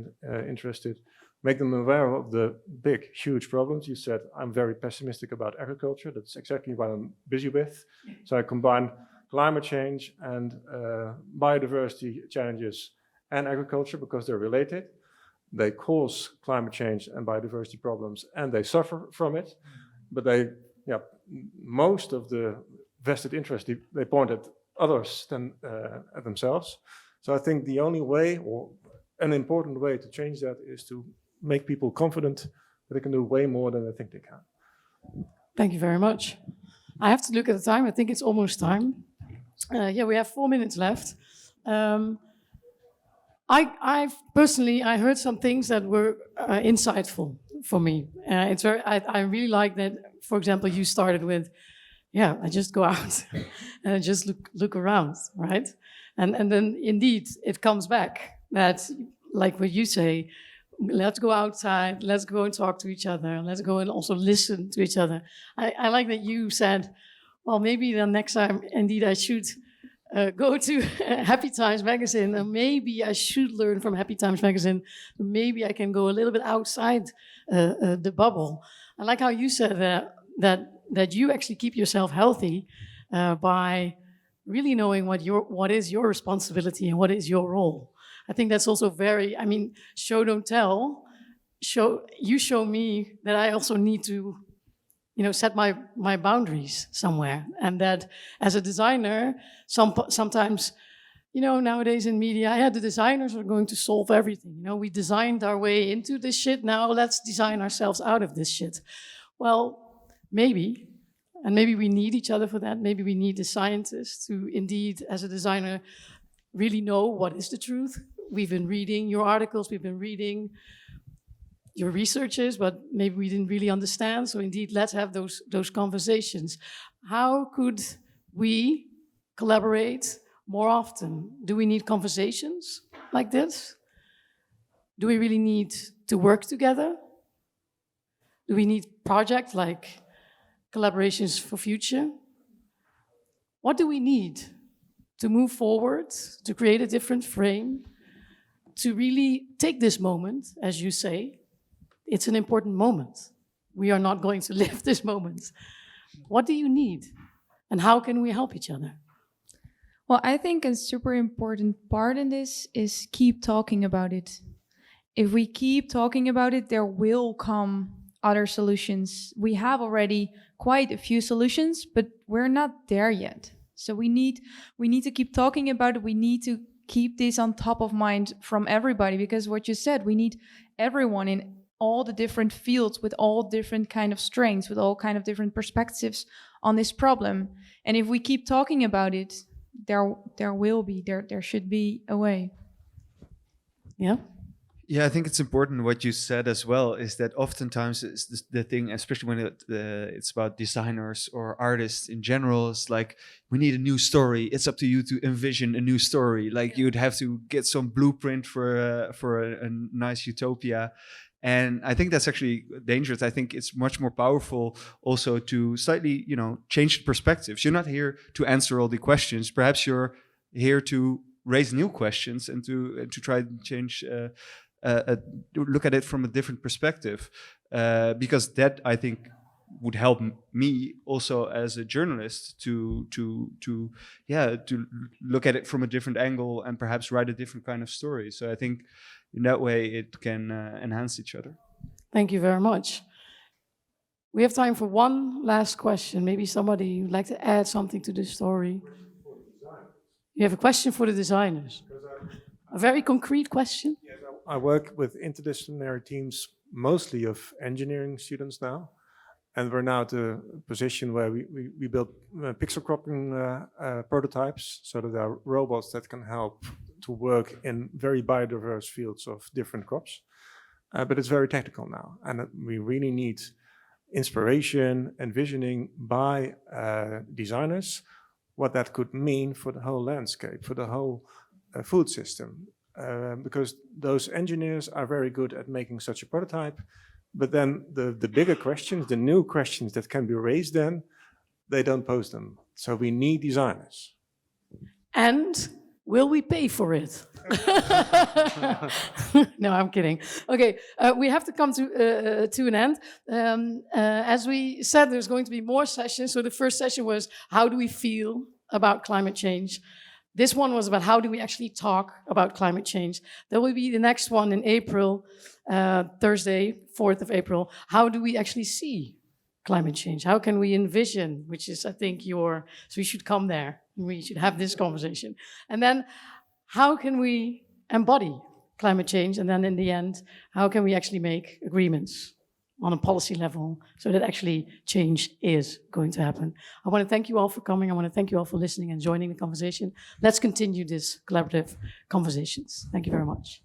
interested, make them aware of the big, huge problems. You said, I'm very pessimistic about agriculture. That's exactly what I'm busy with. So I combine climate change and biodiversity challenges and agriculture because they're related. They cause climate change and biodiversity problems, and they suffer from it. But most of the vested interest, they point at others than at themselves. So I think the only way, or an important way to change that, is to make people confident that they can do way more than they think they can. Thank you very much. I have to look at the time. I think it's almost time. We have 4 minutes left. I personally heard some things that were insightful for me. I really like that. For example, you started with, I just go out and I just look around, right? And then indeed it comes back that, like what you say, let's go outside, let's go and talk to each other, let's go and also listen to each other. I like that you said, well, maybe the next time indeed I should go to Happy Times magazine, and maybe I should learn from Happy Times magazine. Maybe I can go a little bit outside the bubble. I like how you said that you actually keep yourself healthy by really knowing what is your responsibility and what is your role. I think that's also show don't tell. You show me that I also need to, set my boundaries somewhere, and that as a designer, sometimes, nowadays in media, the designers are going to solve everything. We designed our way into this shit. Now let's design ourselves out of this shit. Well, maybe we need each other for that. Maybe we need the scientists to indeed, as a designer, really know what is the truth. We've been reading your articles, we've been reading your researches, but maybe we didn't really understand. So indeed, let's have those conversations. How could we collaborate more often? Do we need conversations like this? Do we really need to work together? Do we need projects like collaborations for future? What do we need to move forward, to create a different frame, to really take this moment, as you say? It's an important moment. We are not going to live this moment. What do you need? And how can we help each other? Well, I think a super important part in this is keep talking about it. If we keep talking about it, there will come other solutions. We have already quite a few solutions, but we're not there yet. So we need to keep talking about it. We need to keep this on top of mind from everybody, because what you said, we need everyone in all the different fields with all different kind of strengths, with all kind of different perspectives on this problem. And if we keep talking about it, there should be a way. Yeah. Yeah, I think it's important what you said as well, is that oftentimes it's the thing, especially when it's about designers or artists in general, it's like, we need a new story. It's up to you to envision a new story. Like you'd have to get some blueprint for a nice utopia. And I think that's actually dangerous. I think it's much more powerful also to slightly, change perspectives. You're not here to answer all the questions. Perhaps you're here to raise new questions and to try to change, look at it from a different perspective. Because that, I think, would help me also as a journalist to look at it from a different angle and perhaps write a different kind of story. So I think in that way it can enhance each other. Thank you very much. We have time for one last question. Maybe somebody would like to add something to this story. You have a question for the designers? A very concrete question? Yes, I work with interdisciplinary teams, mostly of engineering students now. And we're now at a position where we build pixel cropping prototypes, so that there are robots that can help to work in very biodiverse fields of different crops. But it's very technical now, and we really need inspiration and visioning by designers, what that could mean for the whole landscape, for the whole food system. Because those engineers are very good at making such a prototype, but then the bigger questions, the new questions that can be raised then, they don't pose them. So we need designers. And will we pay for it? No, I'm kidding. Okay, we have to come to an end. As we said, there's going to be more sessions. So the first session was, how do we feel about climate change? This one was about how do we actually talk about climate change. There will be the next one in April, Thursday, 4th of April. How do we actually see climate change? How can we envision, which is, I think, so you should come there. We should have this conversation. And then how can we embody climate change? And then in the end, how can we actually make agreements on a policy level so that actually change is going to happen? I want to thank you all for coming. I want to thank you all for listening and joining the conversation. Let's continue this collaborative conversations. Thank you very much.